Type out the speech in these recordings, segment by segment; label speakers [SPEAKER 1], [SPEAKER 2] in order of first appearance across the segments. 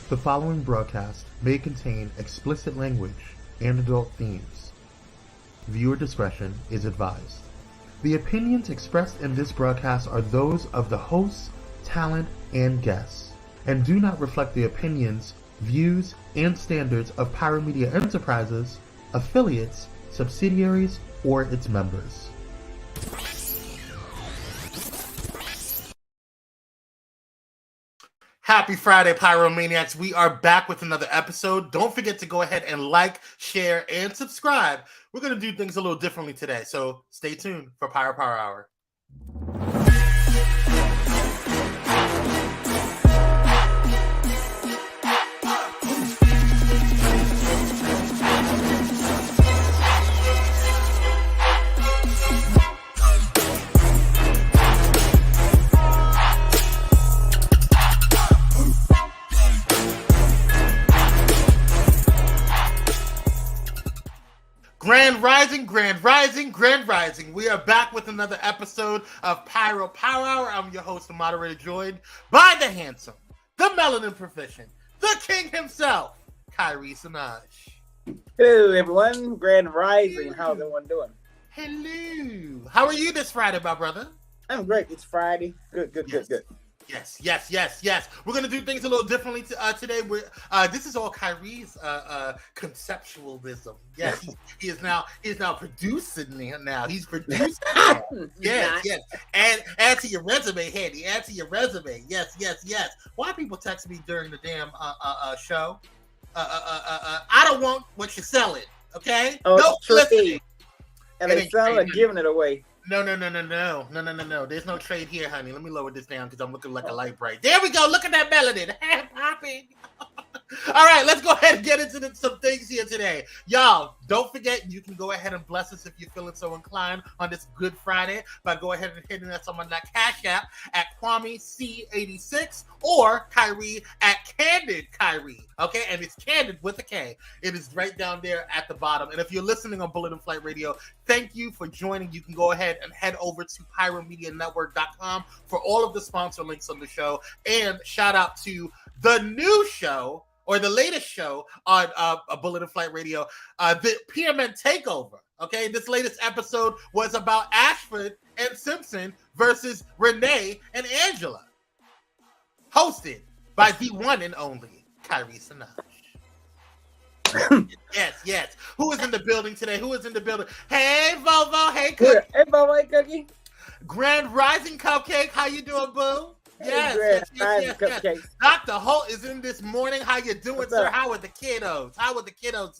[SPEAKER 1] The following broadcast may contain explicit language and adult themes. Viewer discretion is advised. The opinions expressed in this broadcast are those of the hosts, talent, and guests, and do not reflect the opinions, views, and standards of Pyro Media Enterprises, affiliates, subsidiaries, or its members. Happy Friday, Pyromaniacs. We are back with another episode. Don't forget to go ahead and like, share, and subscribe. We're going to do things a little differently today, so stay tuned for Pyro Power Hour. Grand Rising, Grand Rising, Grand Rising. We are back with another episode of Pyro Power Hour. I'm your host and moderator, joined by the handsome, the melanin proficient, the king himself, Kyrie Sinaj.
[SPEAKER 2] Hello, everyone. Grand Rising. How's everyone doing?
[SPEAKER 1] Hello. How are you this Friday, my brother?
[SPEAKER 2] I'm great. It's Friday. Good.
[SPEAKER 1] Yes. We're going to do things a little differently today. This is all Kyrie's conceptualism. Yes, he is now producing now. He's producing. Yes. And add to your resume, Handy. Add to your resume. Yes. Why people text me during the damn show? I don't want what you're selling. Okay?
[SPEAKER 2] Oh,
[SPEAKER 1] no listening.
[SPEAKER 2] And they sound like giving it away.
[SPEAKER 1] No. There's no trade here, honey. Let me lower this down because I'm looking like a light bright. There we go. Look at that melanin. Popping. All right, let's go ahead and get into some things here today. Y'all, don't forget, you can go ahead and bless us if you're feeling so inclined on this Good Friday by go ahead and hitting us on that Cash App at Kwame C86 or Kyrie at Candid Kyrie. Okay, and it's Candid with a K. It is right down there at the bottom. And if you're listening on Bullet and Flight Radio, thank you for joining. You can go ahead and head over to pyromedianetwork.com for all of the sponsor links on the show. And shout out to the new show, or the latest show on Bullet and Flight Radio, the PMN Takeover. Okay, this latest episode was about Ashford and Simpson versus Renee and Angela, hosted by the one and only Kyrie Sinaj. Yes. Who is in the building today? Hey, Vovo. Hey, Cookie.
[SPEAKER 2] Hey, Vovo. Hey, Cookie.
[SPEAKER 1] Grand Rising Cupcake. How you doing, boo? Yes. Dr. Holt is in this morning. How you doing,
[SPEAKER 2] What's
[SPEAKER 1] sir?
[SPEAKER 2] up?
[SPEAKER 1] How are the kiddos?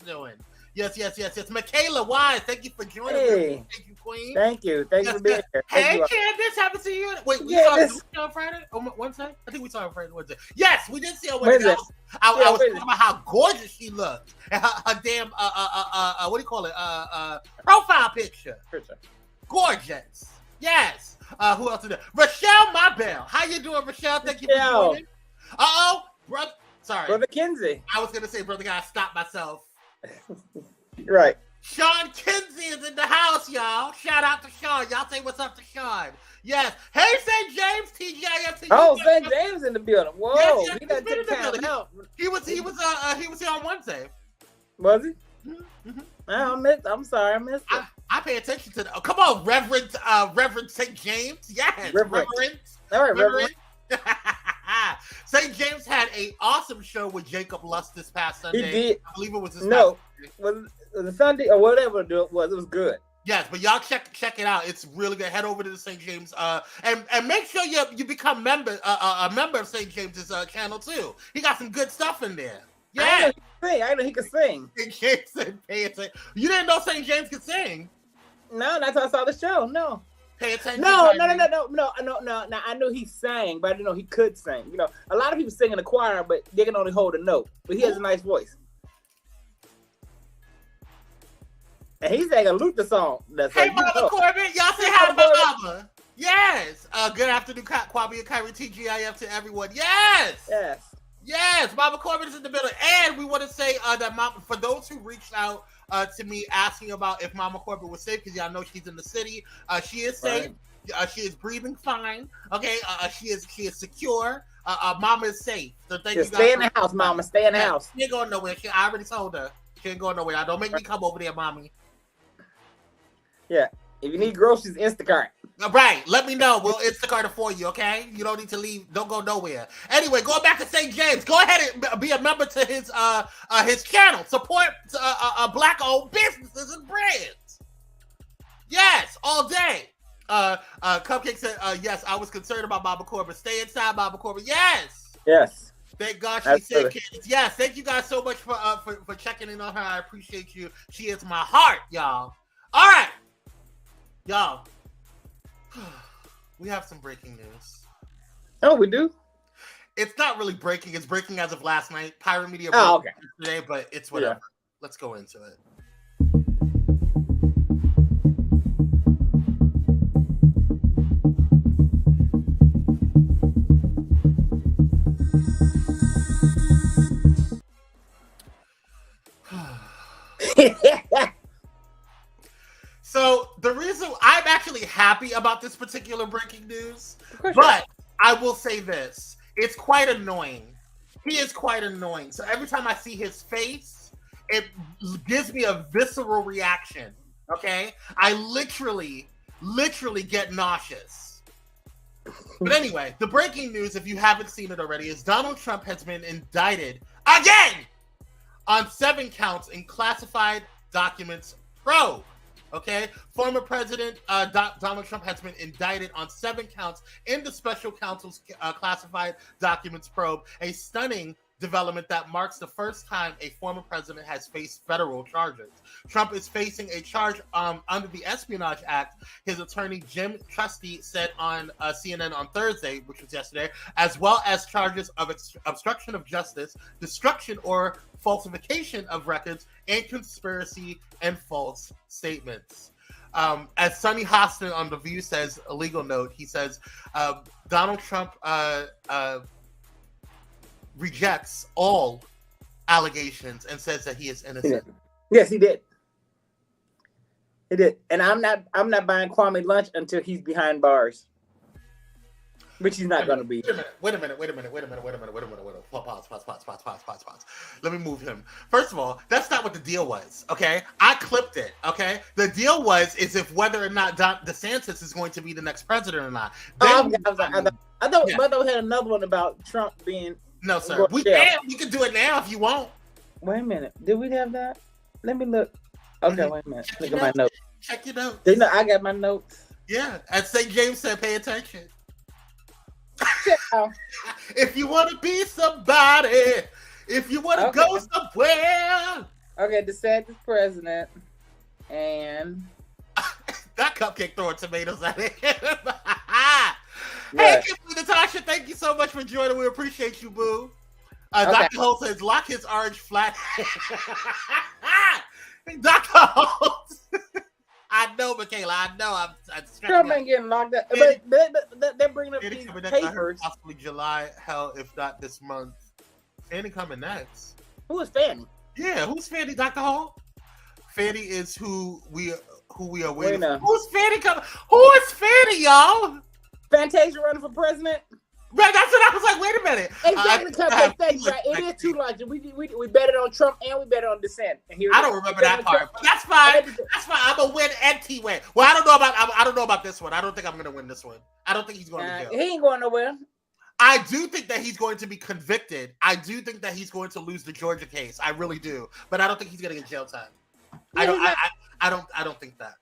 [SPEAKER 1] doing? Yes. Michaela Wise, thank you for joining me. Thank you, Queen.
[SPEAKER 2] Thank you for being here.
[SPEAKER 1] Hey, Candace, haven't seen you. Wait, we saw you on Friday? Wednesday? I think we saw her Friday, Wednesday. Yes, we did see her Wednesday. I was talking about how gorgeous she looked. And her damn, what do you call it? Profile picture. Gorgeous. Yes. Who else is there? Rochelle Mabel. How you doing, Rochelle? Thank you for joining. Brother. Sorry.
[SPEAKER 2] Brother Kinsey.
[SPEAKER 1] I was going to say, brother, I stopped myself.
[SPEAKER 2] Right.
[SPEAKER 1] Sean Kinsey is in the house, y'all. Shout out to Sean. Y'all say what's up to Sean. Yes. Hey, St. James, TGIF.
[SPEAKER 2] Oh, St. James in the building. Whoa.
[SPEAKER 1] Yes,
[SPEAKER 2] he done took time out.
[SPEAKER 1] He was here on Wednesday.
[SPEAKER 2] Was he?
[SPEAKER 1] Mm-hmm.
[SPEAKER 2] I'm sorry, I missed it.
[SPEAKER 1] I pay attention to come on, Reverend St. James. Yes, Reverend.
[SPEAKER 2] All right, Reverend.
[SPEAKER 1] St. James had an awesome show with Jacob Lust this past Sunday.
[SPEAKER 2] He did.
[SPEAKER 1] I believe it was this
[SPEAKER 2] was
[SPEAKER 1] Sunday.
[SPEAKER 2] it Sunday or whatever it was? It was good.
[SPEAKER 1] Yes, but y'all check it out. It's really good. Head over to the St. James and make sure you become a member of St. James's channel too. He got some good stuff in there. Yeah,
[SPEAKER 2] I know he could sing.
[SPEAKER 1] St. James said, "Pay attention." You didn't know St. James could sing?
[SPEAKER 2] No, that's how I saw the show. No.
[SPEAKER 1] Pay attention.
[SPEAKER 2] No. I knew he sang, but I didn't know he could sing. You know, a lot of people sing in the choir, but they can only hold a note. But he has a nice voice. And he sang a Luther song.
[SPEAKER 1] Hey, Mama Corbin. Y'all say hi to my mama. Yes. Good afternoon, Kwame and Kyrie, TGIF to everyone. Yes, Mama Corbin is in the building. And we want to say that for those who reached out to me asking about if Mama Corbin was safe, because y'all know she's in the city. She is safe. Right. She is breathing fine. Okay. She is secure. Mama is safe. So thank
[SPEAKER 2] you.
[SPEAKER 1] You guys.
[SPEAKER 2] Stay in the house, Mama. Stay in the house.
[SPEAKER 1] She ain't going nowhere. I already told her. She ain't going nowhere. Don't make me come over there, Mommy.
[SPEAKER 2] Yeah. If you need groceries, Instacart.
[SPEAKER 1] Right. Let me know. We'll Instacart it for you, okay? You don't need to leave. Don't go nowhere. Anyway, going back to St. James, go ahead and be a member to his channel. Support Black-owned businesses and brands. Yes, all day. Cupcake said, yes, I was concerned about Mama Corbin. Stay inside, Mama Corbin. Yes.
[SPEAKER 2] Yes.
[SPEAKER 1] Thank God she said kids. Yes, thank you guys so much for checking in on her. I appreciate you. She is my heart, y'all. All right. Y'all, we have some breaking news.
[SPEAKER 2] Oh, we do?
[SPEAKER 1] It's not really breaking. It's breaking as of last night. Pyro Media
[SPEAKER 2] broke
[SPEAKER 1] today, but it's whatever. Yeah. Let's go into it. So the reason I'm actually happy about this particular breaking news, but I will say this, it's quite annoying. He is quite annoying. So every time I see his face, it gives me a visceral reaction. Okay? I literally get nauseous. But anyway, the breaking news, if you haven't seen it already, is Donald Trump has been indicted again on 7 counts in classified documents probe. Okay, former President Donald Trump has been indicted on 7 counts in the special counsel's classified documents probe, a stunning development that marks the first time a former president has faced federal charges. Trump is facing a charge under the Espionage Act, his attorney Jim Trusty said on CNN on Thursday, which was yesterday, as well as charges of obstruction of justice, destruction or falsification of records, and conspiracy and false statements. As Sonny Hostin on The View says, a legal note, he says, Donald Trump rejects all allegations and says that he is innocent.
[SPEAKER 2] Yes, he did. He did. And I'm not buying Kwame lunch until he's behind bars. Which he's not going to be.
[SPEAKER 1] Wait a minute. Pause. Let me move him. First of all, that's not what the deal was, okay? I clipped it, okay? The deal was if whether or not DeSantis is going to be the next president or not.
[SPEAKER 2] I thought we had another one about Trump being...
[SPEAKER 1] No, sir. We can do it now if you want.
[SPEAKER 2] Wait a minute. Did we have that? Let me look. Okay, wait a minute. Look at my notes.
[SPEAKER 1] Check your notes.
[SPEAKER 2] I got my notes.
[SPEAKER 1] Yeah. As St. James said, pay attention. If you want to be somebody, if you want to go somewhere.
[SPEAKER 2] Okay, DeSantis president. And...
[SPEAKER 1] that cupcake throwing tomatoes at it. Hey, Kimberly Natasha, thank you so much for joining. We appreciate you, boo. Dr. Holt says, lock his orange flat. Dr. Holt. I know, Michaela. I know. I'm
[SPEAKER 2] Trump ain't getting locked up. But they're bringing up these papers.
[SPEAKER 1] Possibly July, hell, if not this month. Fanny coming next.
[SPEAKER 2] Who is Fanny?
[SPEAKER 1] Yeah, who's Fanny, Dr. Holt? Fanny is who we are waiting for.
[SPEAKER 2] Now.
[SPEAKER 1] Who's Fanny coming? Who is Fanny, y'all?
[SPEAKER 2] Fantasia running for president?
[SPEAKER 1] Right, that's what I was like, wait a minute.
[SPEAKER 2] Exactly, thanks, right? It is too large. We betted on Trump and we betted on DeSantis.
[SPEAKER 1] I don't remember that part, but that's fine. That's fine. I'm gonna win and T-win. Well, I don't know about this one. I don't think I'm gonna win this one. I don't think he's going to jail.
[SPEAKER 2] He ain't going nowhere.
[SPEAKER 1] I do think that he's going to be convicted. I do think that he's going to lose the Georgia case. I really do. But I don't think he's gonna get jail time. I don't think that.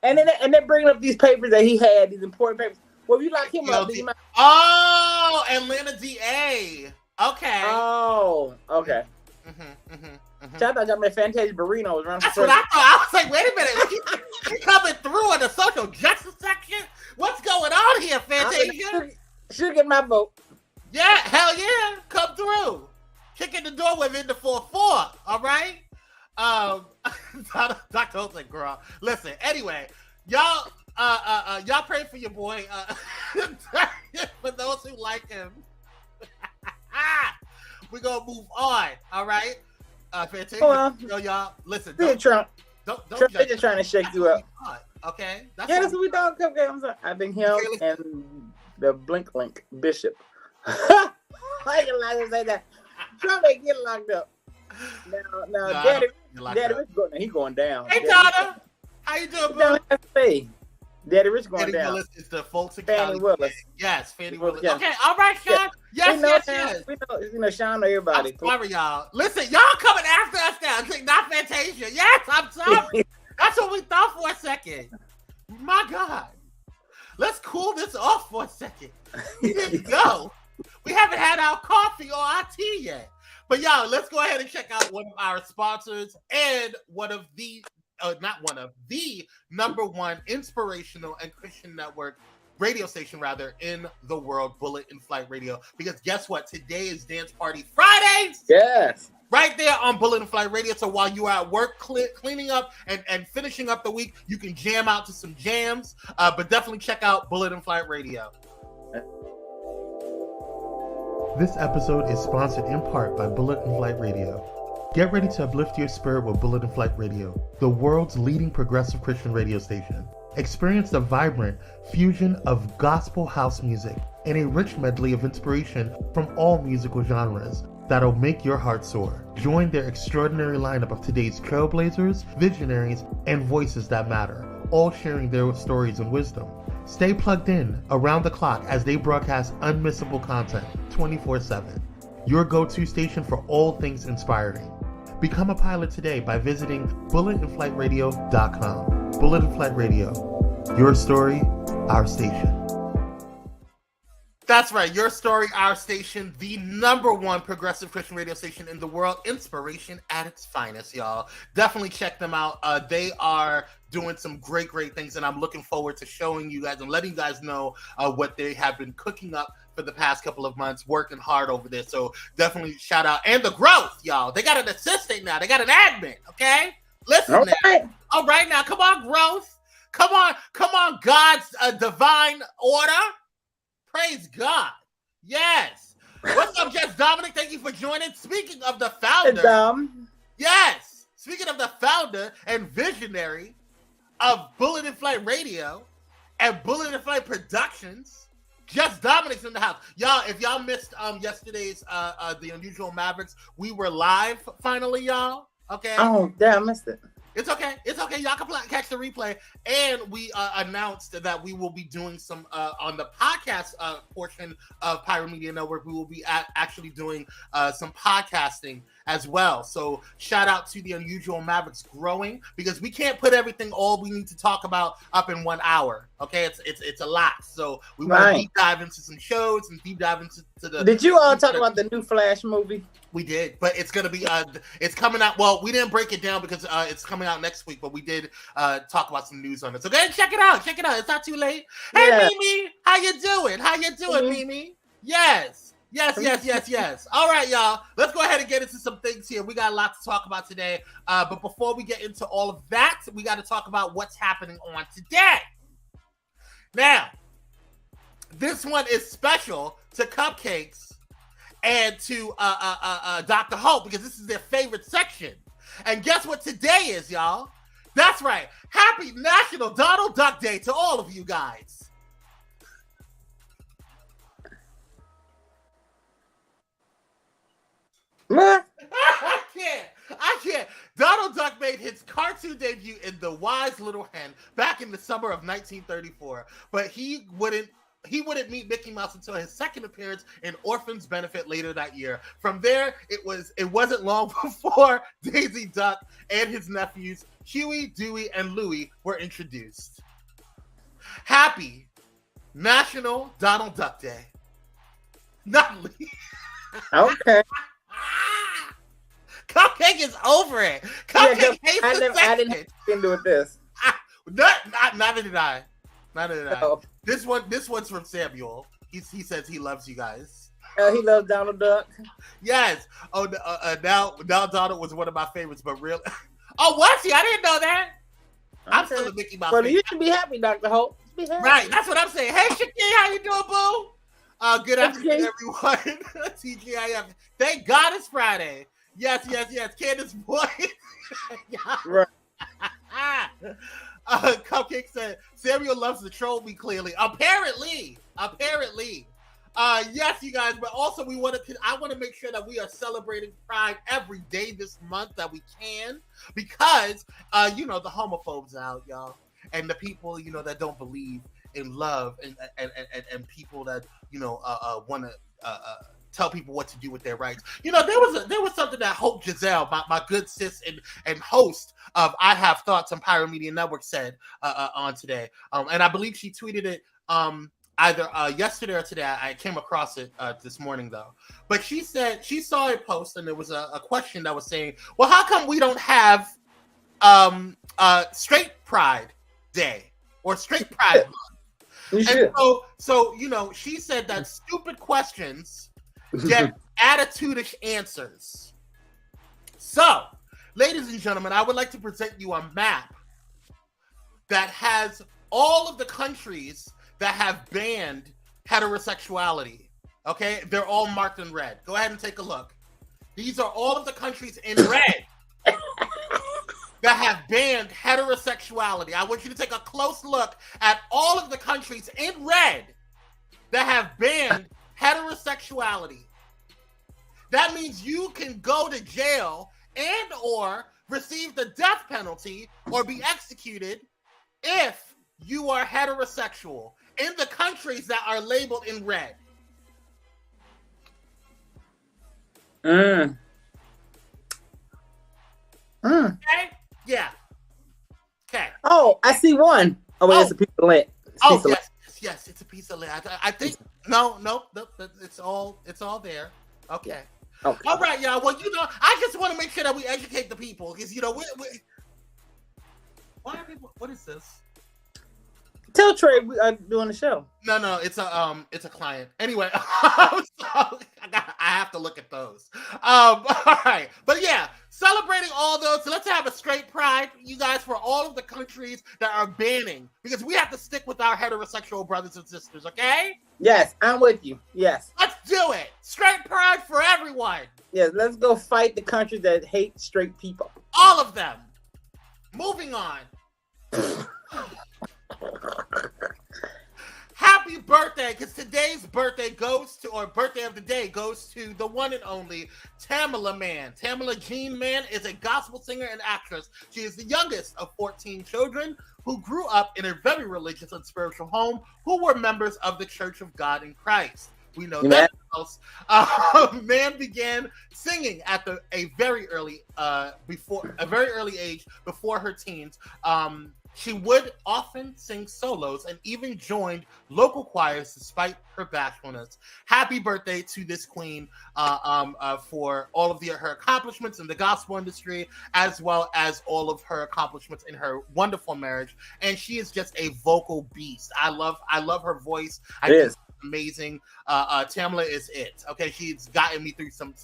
[SPEAKER 2] And they're bringing up these papers that he had, these important papers. Well, if you lock him up,
[SPEAKER 1] oh, Atlanta DA. Okay.
[SPEAKER 2] Oh, okay. I thought y'all meant Fantasia Barrino was running.
[SPEAKER 1] That's what I thought. I was like, wait a minute. He coming through in the social justice section? What's going on here, Fantasia?
[SPEAKER 2] Should get my vote.
[SPEAKER 1] Yeah, hell yeah. Come through. Kicking the door within the 4-4. All right? Dr. Holt's like, girl. Listen, anyway, y'all pray for your boy. For those who like him. We're gonna move on, all right? Fantasia, y'all, listen.
[SPEAKER 2] Trump.
[SPEAKER 1] Don't
[SPEAKER 2] Trump just trying to shake you up.
[SPEAKER 1] Okay?
[SPEAKER 2] That's what we thought. Okay, I'm sorry. I think him and the Blink Bishop I can like to say that. Trump ain't getting locked up. Now,
[SPEAKER 1] No,
[SPEAKER 2] Daddy
[SPEAKER 1] Daddy
[SPEAKER 2] Rich going down.
[SPEAKER 1] Hey, Donna. How you doing, bro?
[SPEAKER 2] Daddy Rich going
[SPEAKER 1] Fannie
[SPEAKER 2] down.
[SPEAKER 1] Willis is the Fulton
[SPEAKER 2] Fannie
[SPEAKER 1] County.
[SPEAKER 2] Willis.
[SPEAKER 1] Yes, Fannie
[SPEAKER 2] Willis,
[SPEAKER 1] Willis.
[SPEAKER 2] yes.
[SPEAKER 1] Okay, all right, Sean. Yes.
[SPEAKER 2] We know Sean know everybody.
[SPEAKER 1] I'm sorry, y'all. Listen, y'all coming after us now. It's not Fantasia. Yes, I'm sorry. That's what we thought for a second. My God. Let's cool this off for a second. We didn't go. We haven't had our coffee or our tea yet. But y'all, let's go ahead and check out one of our sponsors and the number one inspirational and Christian network radio station in the world, Bullet in Flight Radio. Because guess what? Today is Dance Party Fridays.
[SPEAKER 2] Yes.
[SPEAKER 1] Right there on Bullet in Flight Radio. So while you are at work cleaning up and finishing up the week, you can jam out to some jams. But definitely check out Bullet in Flight Radio. This episode is sponsored in part by Bullet in Flight Radio. Get ready to uplift your spirit with Bullet in Flight Radio, the world's leading progressive Christian radio station. Experience the vibrant fusion of gospel house music and a rich medley of inspiration from all musical genres that'll make your heart soar. Join their extraordinary lineup of today's trailblazers, visionaries, and voices that matter, all sharing their stories and wisdom. Stay plugged in around the clock as they broadcast unmissable content 24/7. Your go-to station for all things inspiring. Become a pilot today by visiting bulletinflightradio.com. Bullet in Flight Radio. Your story, our station. That's right. Your story, our station, the number one progressive Christian radio station in the world. Inspiration at its finest, y'all. Definitely check them out. They are doing some great things, and I'm looking forward to showing you guys and letting you guys know what they have been cooking up for the past couple of months, working hard over there. So definitely shout out. And the growth, y'all. They got an assistant now. They got an admin, okay? Listen
[SPEAKER 2] All
[SPEAKER 1] now.
[SPEAKER 2] right.
[SPEAKER 1] All right, now. Come on, growth. Come on, God's divine order. Praise God. Yes. What's up, Jess Dominic? Thank you for joining. Speaking of the founder. Yes. Speaking of the founder and visionary of Bullet in Flight Radio and Bullet in Flight Productions, Jess Dominic's in the house. Y'all, if y'all missed yesterday's The Unusual Mavericks, we were live finally, y'all. Okay.
[SPEAKER 2] Oh, damn, I missed it.
[SPEAKER 1] It's okay. Y'all can catch the replay. And we announced that we will be doing some on the podcast portion of Pyro Media Network. We will be actually doing some podcasting as well. So shout out to the Unusual Mavericks growing, because we can't put everything all we need to talk about up in 1 hour. Okay, it's a lot. So we want to deep dive into some shows and deep dive into the.
[SPEAKER 2] Did you all talk about the new Flash movie?
[SPEAKER 1] We did, but it's gonna be it's coming out. Well, we didn't break it down because it's coming out next week, but we did talk about some news on it. So go ahead and check it out. It's not too late. Hey,
[SPEAKER 2] Yeah.
[SPEAKER 1] Mimi, how you doing, Mimi? Yes. All right, y'all. Let's go ahead and get into some things here. We got a lot to talk about today. But before we get into all of that, we got to talk about what's happening on today. Now, this one is special to Cupcakes and to Dr. Hope, because this is their favorite section. And guess what today is, y'all? That's right. Happy National Donald Duck Day to all of you guys.
[SPEAKER 2] What?
[SPEAKER 1] I can't. Donald Duck made his cartoon debut in The Wise Little Hen back in the summer of 1934, but he wouldn't meet Mickey Mouse until his second appearance in Orphan's Benefit later that year. From there, it wasn't long before Daisy Duck and his nephews Huey, Dewey, and Louie were introduced. Happy National Donald Duck Day. Not Lee.
[SPEAKER 2] Okay.
[SPEAKER 1] Cupcake is over it. Cupcake hates the section.
[SPEAKER 2] I didn't have anything to do with this.
[SPEAKER 1] Neither did I.
[SPEAKER 2] No.
[SPEAKER 1] This one's from Samuel. He says he loves you guys.
[SPEAKER 2] He loves Donald Duck.
[SPEAKER 1] Yes. Oh, now Donald was one of my favorites, but really. Oh, was he? I didn't know that. Okay. I'm still a Mickey Mouse.
[SPEAKER 2] Well, you should be happy, Dr. Hope. Be happy.
[SPEAKER 1] Right. That's what I'm saying. Hey, Shakir, how you doing, boo? Good afternoon, everyone. TGIF. Thank God it's Friday. Yes. Candace Boy.
[SPEAKER 2] Right.
[SPEAKER 1] Cupcake said Samuel loves to troll me. Clearly, apparently. Yes, you guys, but also I want to make sure that we are celebrating Pride every day this month that we can, because the homophobes out, y'all, and the people that don't believe in love, and people that want to tell people what to do with their rights. There was something that Hope Giselle, my good sis and host of I Have Thoughts on Pyro Media Network, said on today, and I believe she tweeted it either yesterday or today. I came across it this morning though. But she said she saw a post and there was a question that was saying, well, how come we don't have straight Pride Day or straight Pride Month? And so she said that stupid questions get attitude-ish answers. So, ladies and gentlemen, I would like to present you a map that has all of the countries that have banned heterosexuality. Okay, they're all marked in red. Go ahead and take a look. These are all of the countries in red that have banned heterosexuality. I want you to take a close look at all of the countries in red that have banned heterosexuality. That means you can go to jail and or receive the death penalty or be executed if you are heterosexual in the countries that are labeled in red. Okay? Yeah. Okay.
[SPEAKER 2] Oh, I see one. Oh, wait, it's a piece of lint.
[SPEAKER 1] Yes, it's a piece of lint. I think no, it's all there. Okay. All right, y'all. Well, I just want to make sure that we educate the people because why are people? What is this?
[SPEAKER 2] Tell Trey we are doing the show.
[SPEAKER 1] No, it's a client. Anyway, I have to look at those. All right, but yeah, celebrating all those. So let's have a straight Pride, you guys, for all of the countries that are banning, because we have to stick with our heterosexual brothers and sisters. Okay?
[SPEAKER 2] Yes, I'm with you. Yes.
[SPEAKER 1] Let's do it. Straight Pride for everyone.
[SPEAKER 2] Yes, let's go fight the countries that hate straight people.
[SPEAKER 1] All of them. Moving on. Happy birthday, because today's birthday birthday of the day goes to the one and only Tamela Mann. Tamela Jean Mann is a gospel singer and actress. She is the youngest of 14 children who grew up in a very religious and spiritual home who were members of the Church of God in Christ. We know that Mann began singing at a very early age, before her teens. She would often sing solos and even joined local choirs despite her bashfulness. Happy birthday to this queen for all of her accomplishments in the gospel industry, as well as all of her accomplishments in her wonderful marriage. And she is just a vocal beast. I love her voice. I think it's amazing. Tamela is it. Okay, she's gotten me through some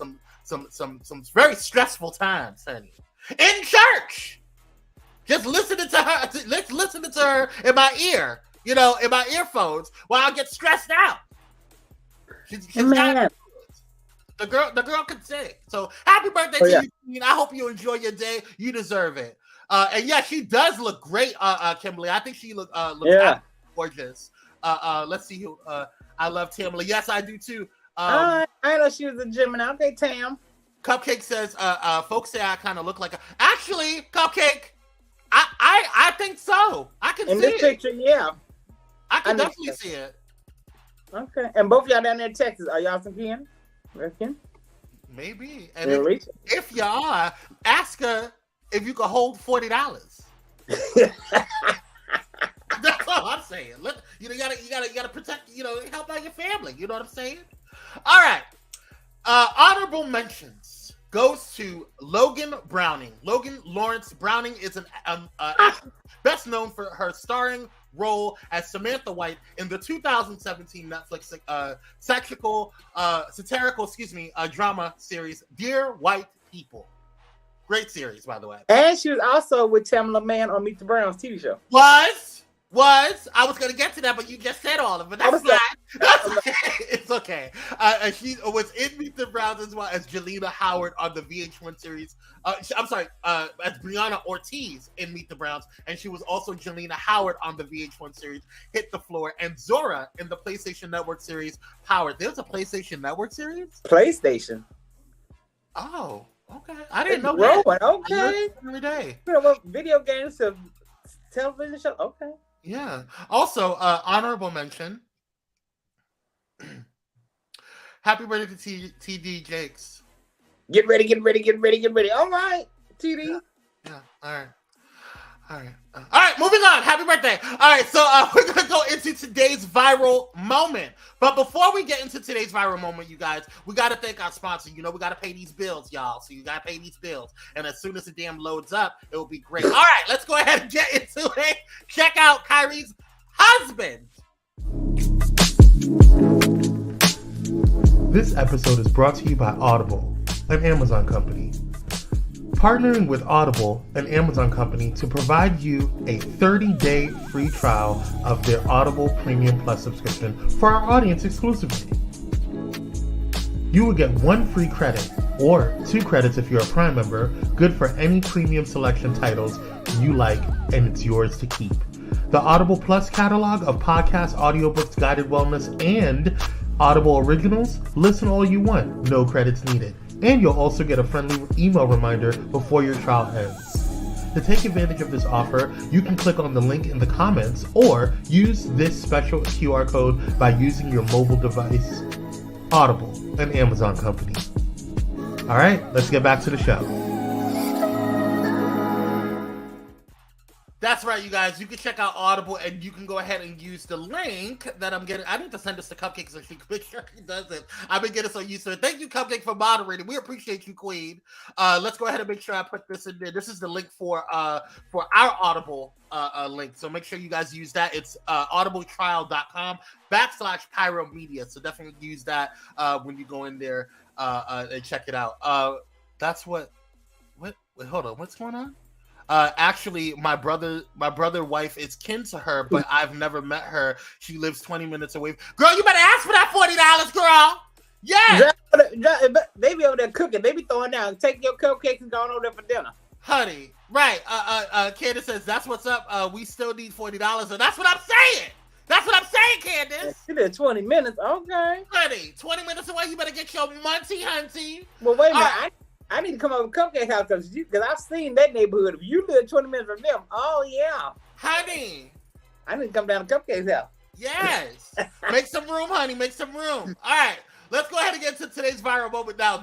[SPEAKER 1] very stressful times, honey. In church. Just listening to her in my ear, in my earphones, while I get stressed out. She's got the girl can sing. So happy birthday to you, Queen. I hope you enjoy your day. You deserve it. And yeah, she does look great, Kimberly. I think she looks gorgeous. Let's see who. I love Tamela. Yes, I do too.
[SPEAKER 2] I know she was a Gemini. Okay, Tam.
[SPEAKER 1] Cupcake says, folks say I kind of look like actually, Cupcake. I think so. I can see it.
[SPEAKER 2] In this picture, yeah.
[SPEAKER 1] I can definitely see it.
[SPEAKER 2] Okay. And both y'all down there in Texas, are y'all from Ken?
[SPEAKER 1] Maybe. And if y'all are, ask her if you can hold $40. That's all I'm saying. Look, you gotta protect, help out your family. You know what I'm saying? All right. Honorable mentions goes to Logan Browning. Logan Lawrence Browning is an actress best known for her starring role as Samantha White in the 2017 Netflix satirical drama series Dear White People. Great series, by the way.
[SPEAKER 2] And she was also with Tamela Mann on Meet the Browns TV show.
[SPEAKER 1] Was I was going to get to that, but you just said all of it. That's fine. It's okay. She was in Meet the Browns as well as Jelena Howard on the VH1 series. I'm sorry, as Brianna Ortiz in Meet the Browns, and she was also Jelena Howard on the VH1 series Hit the Floor, and Zora in the PlayStation Network series Power. There's a PlayStation Network series?
[SPEAKER 2] PlayStation.
[SPEAKER 1] Oh, okay. I didn't know
[SPEAKER 2] that.
[SPEAKER 1] That.
[SPEAKER 2] Okay.
[SPEAKER 1] Every day.
[SPEAKER 2] You know what? Video games to television show. Okay.
[SPEAKER 1] Yeah. Also, honorable mention. Happy birthday to TD Jakes.
[SPEAKER 2] Get ready. All right, TD.
[SPEAKER 1] Yeah. All right. Moving on. Happy birthday. All right. So we're going to go into today's viral moment. But before we get into today's viral moment, you guys, we got to thank our sponsor. You know, we got to pay these bills, y'all. So you got to pay these bills. And as soon as the damn loads up, it will be great. All right. Let's go ahead and get into it. Check out Kyrie's husband. This episode is brought to you by Audible, an Amazon company. Partnering with Audible, an Amazon company, to provide you a 30-day free trial of their Audible Premium Plus subscription for our audience exclusively. You will get 1 free credit, or 2 credits if you're a Prime member, good for any premium selection titles you like, and it's yours to keep. The Audible Plus catalog of podcasts, audiobooks, guided wellness, and Audible originals, listen all you want, no credits needed. And you'll also get a friendly email reminder before your trial ends. To take advantage of this offer, you can click on the link in the comments or use this special QR code by using your mobile device. Audible, an Amazon company. All right, let's get back to the show. That's right, you guys. You can check out Audible, and you can go ahead and use the link that I'm getting. I need to send this to Cupcake so she can make sure she does it. I've been getting so used to it. Thank you, Cupcake, for moderating. We appreciate you, Queen. Let's go ahead and make sure I put this in there. This is the link for our Audible link. So make sure you guys use that. It's audibletrial.com/Pyro Media. So definitely use that when you go in there and check it out. That's what. Wait, hold on. What's going on? Actually, my brother wife is kin to her, but I've never met her. She lives 20 minutes away. Girl, you better ask for that $40, girl. Yeah.
[SPEAKER 2] They be over there cooking. They be throwing down. Take your cupcakes and go on over there for dinner.
[SPEAKER 1] Honey, right. Candace says, that's what's up. We still need $40. And that's what I'm saying. That's what I'm saying, Candace.
[SPEAKER 2] You did 20 minutes. Okay.
[SPEAKER 1] Honey, 20 minutes away. You better get your munty, hunty.
[SPEAKER 2] Well, wait a minute. I need to come over to Cupcake House because I've seen that neighborhood. If you live 20 minutes from them, oh yeah,
[SPEAKER 1] honey,
[SPEAKER 2] I need to come down to Cupcake's house.
[SPEAKER 1] Yes, make some room, honey. Make some room. All right, let's go ahead and get to today's viral moment. Now,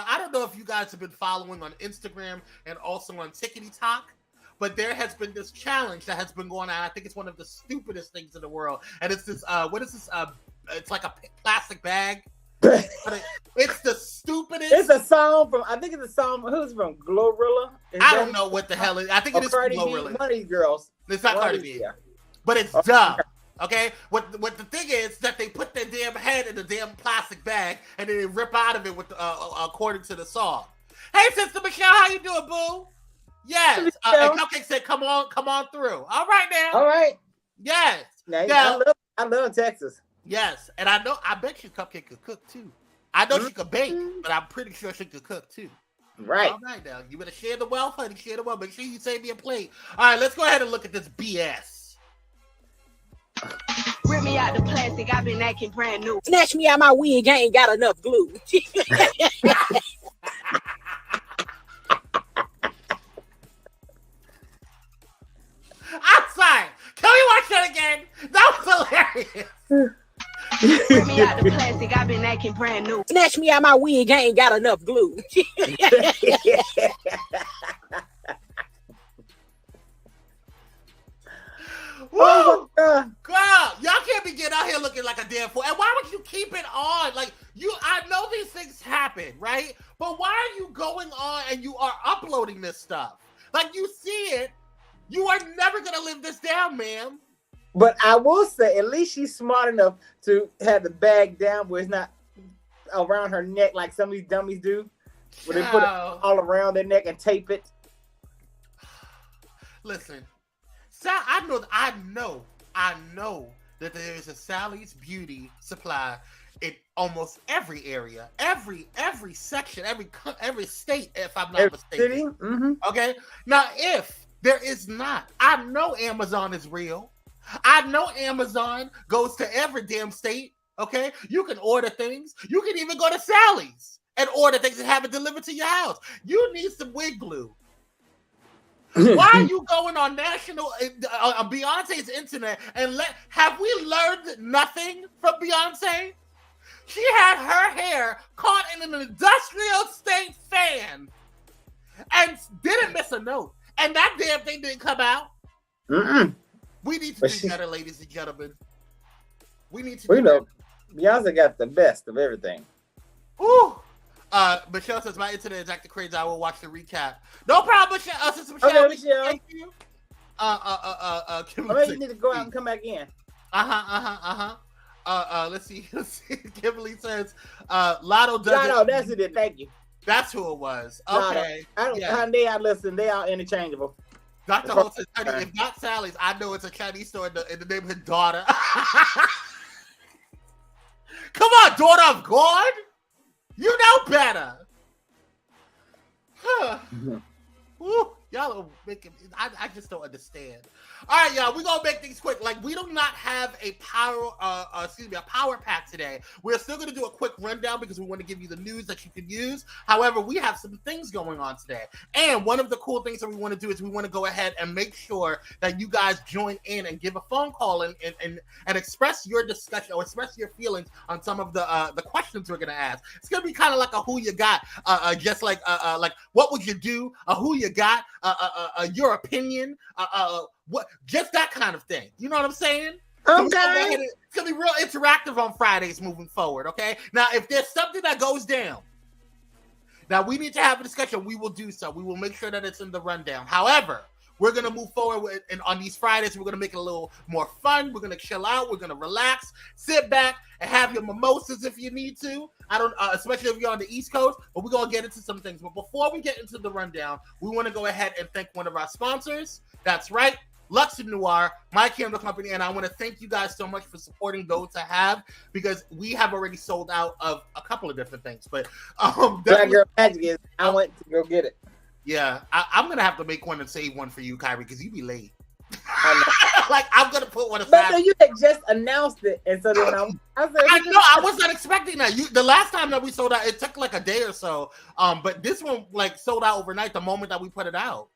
[SPEAKER 1] I don't know if you guys have been following on Instagram and also on TikTok, but there has been this challenge that has been going on. I think it's one of the stupidest things in the world, and it's this. What is this? It's like a plastic bag. It's the stupidest.
[SPEAKER 2] It's a song from. I think it's a song. Who's from? Glorilla.
[SPEAKER 1] I don't know what the hell it is. I think it is
[SPEAKER 2] Cardi
[SPEAKER 1] Glorilla.
[SPEAKER 2] One of these girls.
[SPEAKER 1] It's not Cardi B, but it's dumb. Okay, what the thing is that they put their damn head in the damn plastic bag and then they rip out of it with according to the song. Hey, Sister Michelle, how you doing, boo? Yes. And Cupcake said, "Come on through." All right now.
[SPEAKER 2] All right.
[SPEAKER 1] Yes.
[SPEAKER 2] Now, I love Texas.
[SPEAKER 1] Yes, and I bet you Cupcake could cook too. I know she could bake, but I'm pretty sure she could cook too.
[SPEAKER 2] Right.
[SPEAKER 1] All right now, you better share the wealth, honey. Share the wealth. Make sure you save me a plate. All right, let's go ahead and look at this BS.
[SPEAKER 3] Rip me out the plastic, I've been acting brand new.
[SPEAKER 4] Snatch me out my wig, I ain't got enough glue.
[SPEAKER 1] I'm sorry. Can we watch that again? That was hilarious.
[SPEAKER 3] Rip me out the plastic, I've been acting brand new.
[SPEAKER 4] Snatch me out my wig, I ain't got enough glue.
[SPEAKER 2] Oh my God.
[SPEAKER 1] Girl, y'all can't be getting out here looking like a damn fool. And why would you keep it on? Like, I know these things happen, right? But why are you going on and you are uploading this stuff? Like, you see it. You are never going to live this down, ma'am.
[SPEAKER 2] But I will say, at least she's smart enough to have the bag down where it's not around her neck like some of these dummies do. Where they put it all around their neck and tape it.
[SPEAKER 1] Listen, so I know that there is a Sally's Beauty supply in almost every area, every section, every state, if I'm not mistaken.
[SPEAKER 2] Mm-hmm.
[SPEAKER 1] Okay. Now, if there is not, I know Amazon is real. I know Amazon goes to every damn state. Okay. You can order things. You can even go to Sally's and order things and have it delivered to your house. You need some wig glue. Why are you going on national Beyonce's internet and have we learned nothing from Beyonce? She had her hair caught in an industrial state fan and didn't miss a note. And that damn thing didn't come out.
[SPEAKER 2] Mm-mm.
[SPEAKER 1] We need to do better, ladies and gentlemen. We need to
[SPEAKER 2] do
[SPEAKER 1] better.
[SPEAKER 2] Beyonce got the best of everything.
[SPEAKER 1] Ooh. Michelle says, my internet is acting crazy. I will watch the recap. No problem, Michelle. Michelle.
[SPEAKER 2] Okay, Michelle.
[SPEAKER 1] Thank you.
[SPEAKER 2] Maybe you need to go out and come back in.
[SPEAKER 1] Let's see. Kimberly says, Lotto does
[SPEAKER 2] Lotto, that's it. Thank you.
[SPEAKER 1] That's who it was. Okay.
[SPEAKER 2] They are listen. They are interchangeable.
[SPEAKER 1] Dr. Holt says, honey, if not Sally's, I know it's a Chinese store in the neighborhood. Daughter. Come on, daughter of God. You know better. Huh. Woo. Y'all are making I just don't understand. All right, y'all, we're gonna make things quick. Like, we do not have a power pack today. We're still gonna do a quick rundown because we want to give you the news that you can use. However, we have some things going on today. And one of the cool things that we want to do is we want to go ahead and make sure that you guys join in and give a phone call and express your discussion or express your feelings on some of the questions we're gonna ask. It's gonna be kind of like a who you got, just like what would you do, who you got, your opinion, what, just that kind of thing. You know what I'm saying?
[SPEAKER 2] Okay.
[SPEAKER 1] So it's gonna be real interactive on Fridays moving forward. Okay. Now, if there's something that goes down that we need to have a discussion, we will do so. We will make sure that it's in the rundown. However, we're gonna move forward and on these Fridays, we're gonna make it a little more fun. We're gonna chill out. We're gonna relax, sit back, and have your mimosas if you need to. I don't, especially if you're on the East Coast. But we're gonna get into some things. But before we get into the rundown, we want to go ahead and thank one of our sponsors. That's right, Luxe Noir, my candle company, and I want to thank you guys so much for supporting those I have, because we have already sold out of a couple of different things. But
[SPEAKER 2] Black Girl Magic is. I went to go get it.
[SPEAKER 1] Yeah, I'm gonna have to make one and save one for you, Kyrie, because you be late. Like, I'm gonna put one aside.
[SPEAKER 2] But you had just announced it, and so then I
[SPEAKER 1] know I was not expecting that. The last time that we sold out, it took like a day or so. But this one like sold out overnight the moment that we put it out.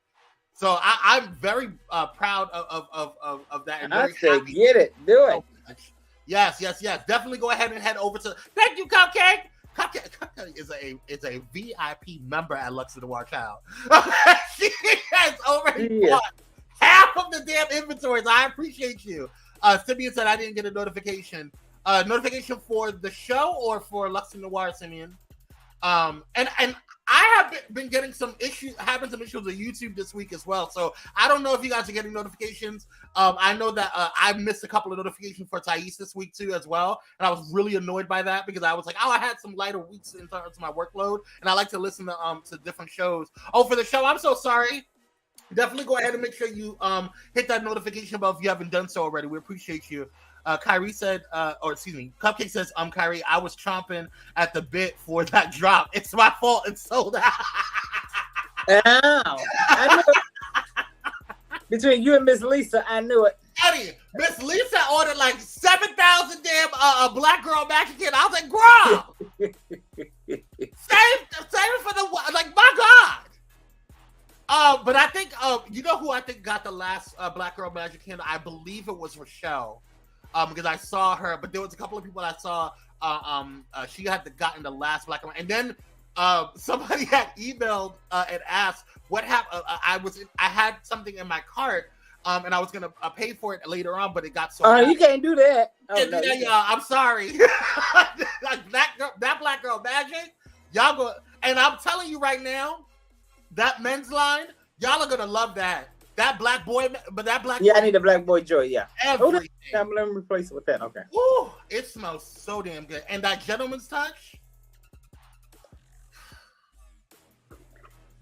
[SPEAKER 1] So I'm very proud of that. And
[SPEAKER 2] I said, get it, do it.
[SPEAKER 1] Yes. Definitely go ahead and head over to. Thank you, Cupcake. Cupcake is a VIP member at Luxe Noir Child. She has already bought half of the damn inventories. I appreciate you. Simeon said I didn't get a notification. Notification for the show or for Luxe Noir, Simeon? And I have been getting some issues, having some issues with YouTube this week as well. So I don't know if you guys are getting notifications. I know that I missed a couple of notifications for Thais this week too as well. And I was really annoyed by that because I was like, I had some lighter weeks in terms of my workload. And I like to listen to different shows. Oh, for the show, I'm so sorry. Definitely go ahead and make sure you hit that notification bell if you haven't done so already. We appreciate you. Kyrie said, Cupcake says, Kyrie, I was chomping at the bit for that drop. It's my fault. It's sold out.
[SPEAKER 2] Ow. I knew it. Between you and Miss Lisa, I knew it.
[SPEAKER 1] Eddie, Miss Lisa ordered like 7,000 damn Black Girl Magic Kit. I was like, girl, save it for the, like, my God. But I think, you know who I think got the last Black Girl Magic Kit? I believe it was Rochelle. Because I saw her, but there was a couple of people I saw. She had gotten the last Black Girl, and then somebody had emailed and asked what happened. I had something in my cart, and I was gonna pay for it later on, but it got so.
[SPEAKER 2] You can't do that.
[SPEAKER 1] Y'all. I'm sorry. Like that Black Girl Magic, y'all go. And I'm telling you right now, that men's line, y'all are gonna love that. That black boy, but that black.
[SPEAKER 2] Yeah, I need a Black Boy Joy. Yeah.
[SPEAKER 1] Everything.
[SPEAKER 2] Let me replace it with that. Okay.
[SPEAKER 1] Ooh, it smells so damn good. And that Gentleman's Touch.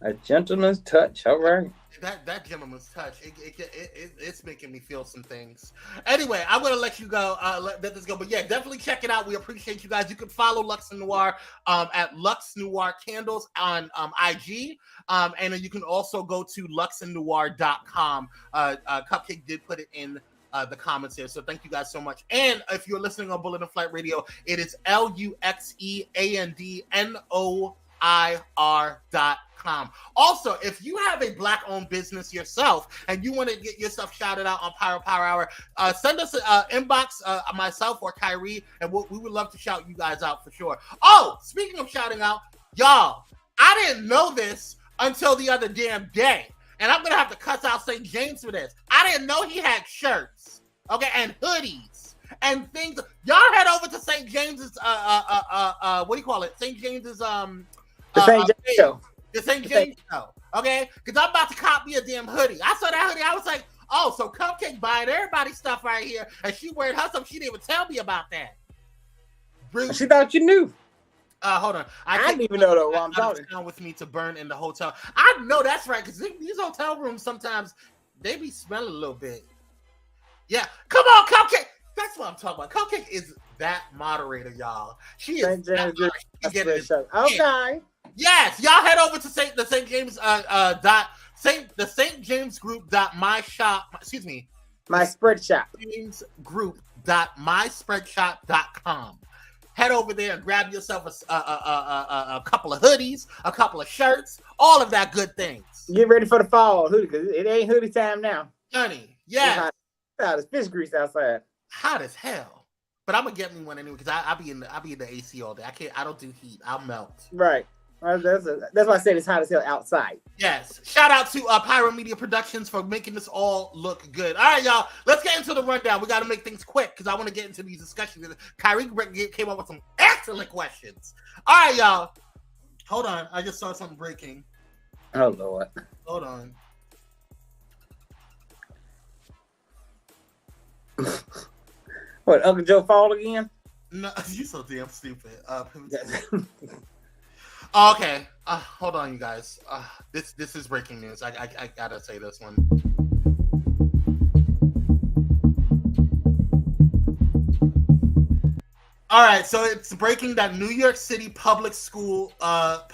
[SPEAKER 2] A Gentleman's Touch. All right.
[SPEAKER 1] that gentleman's touch, it's making me feel some things. Anyway, I'm gonna let you go. Let this go. But yeah, definitely check it out. We appreciate you guys. You can follow Lux and Noir at Lux Noir Candles on IG. And then you can also go to luxandnoir.com. Cupcake did put it in the comments here. So thank you guys so much. And if you're listening on Bullet and Flight Radio, it is luxeandnoir.com. Also, if you have a Black-owned business yourself and you want to get yourself shouted out on Pyro Power Hour, send us an inbox, myself or Kyrie, and we would love to shout you guys out for sure. Oh, speaking of shouting out, y'all, I didn't know this until the other damn day, and I'm gonna have to cuss out St. James for this. I didn't know he had shirts, okay, and hoodies and things. Y'all head over to St. James's what do you call it? St. James's
[SPEAKER 2] the St. James show.
[SPEAKER 1] The St. James show, okay? Because I'm about to cop me a damn hoodie. I saw that hoodie. I was like, oh, so Cupcake buying everybody's stuff right here, and she wearing her stuff. She didn't even tell me about that. Bruce,
[SPEAKER 2] she thought you knew.
[SPEAKER 1] Hold on.
[SPEAKER 2] I didn't even know that while I'm talking.
[SPEAKER 1] Down with me to burn in the hotel. I know that's right, because these hotel rooms sometimes they be smelling a little bit. Yeah, come on, Cupcake. That's what I'm talking about. Cupcake is that moderator, y'all. She is. Okay. Yes, y'all head over to the St. James the St. James Group my spreadshop. James Group myspreadshop.com. Head over there and grab yourself a couple of hoodies, a couple of shirts, all of that good things.
[SPEAKER 2] Get ready for the fall hoodie, because it ain't hoodie time now.
[SPEAKER 1] Honey, yeah.
[SPEAKER 2] There's fish grease outside.
[SPEAKER 1] Hot as hell. But I'm gonna get me one anyway, because I'll be in the AC all day. I don't do heat. I'll melt.
[SPEAKER 2] Right. That's why I said it's hot as hell outside.
[SPEAKER 1] Yes. Shout out to Pyro Media Productions for making this all look good. All right, y'all. Let's get into the rundown. We got to make things quick because I want to get into these discussions. Kyrie came up with some excellent questions. All right, y'all. Hold on. I just saw something breaking.
[SPEAKER 2] Oh, Lord.
[SPEAKER 1] Hold on.
[SPEAKER 2] What, Uncle Joe fall again?
[SPEAKER 1] No, you so damn stupid. Okay, hold on, you guys. This is breaking news. I gotta say this one. All right, so it's breaking that New York City Public Schools, the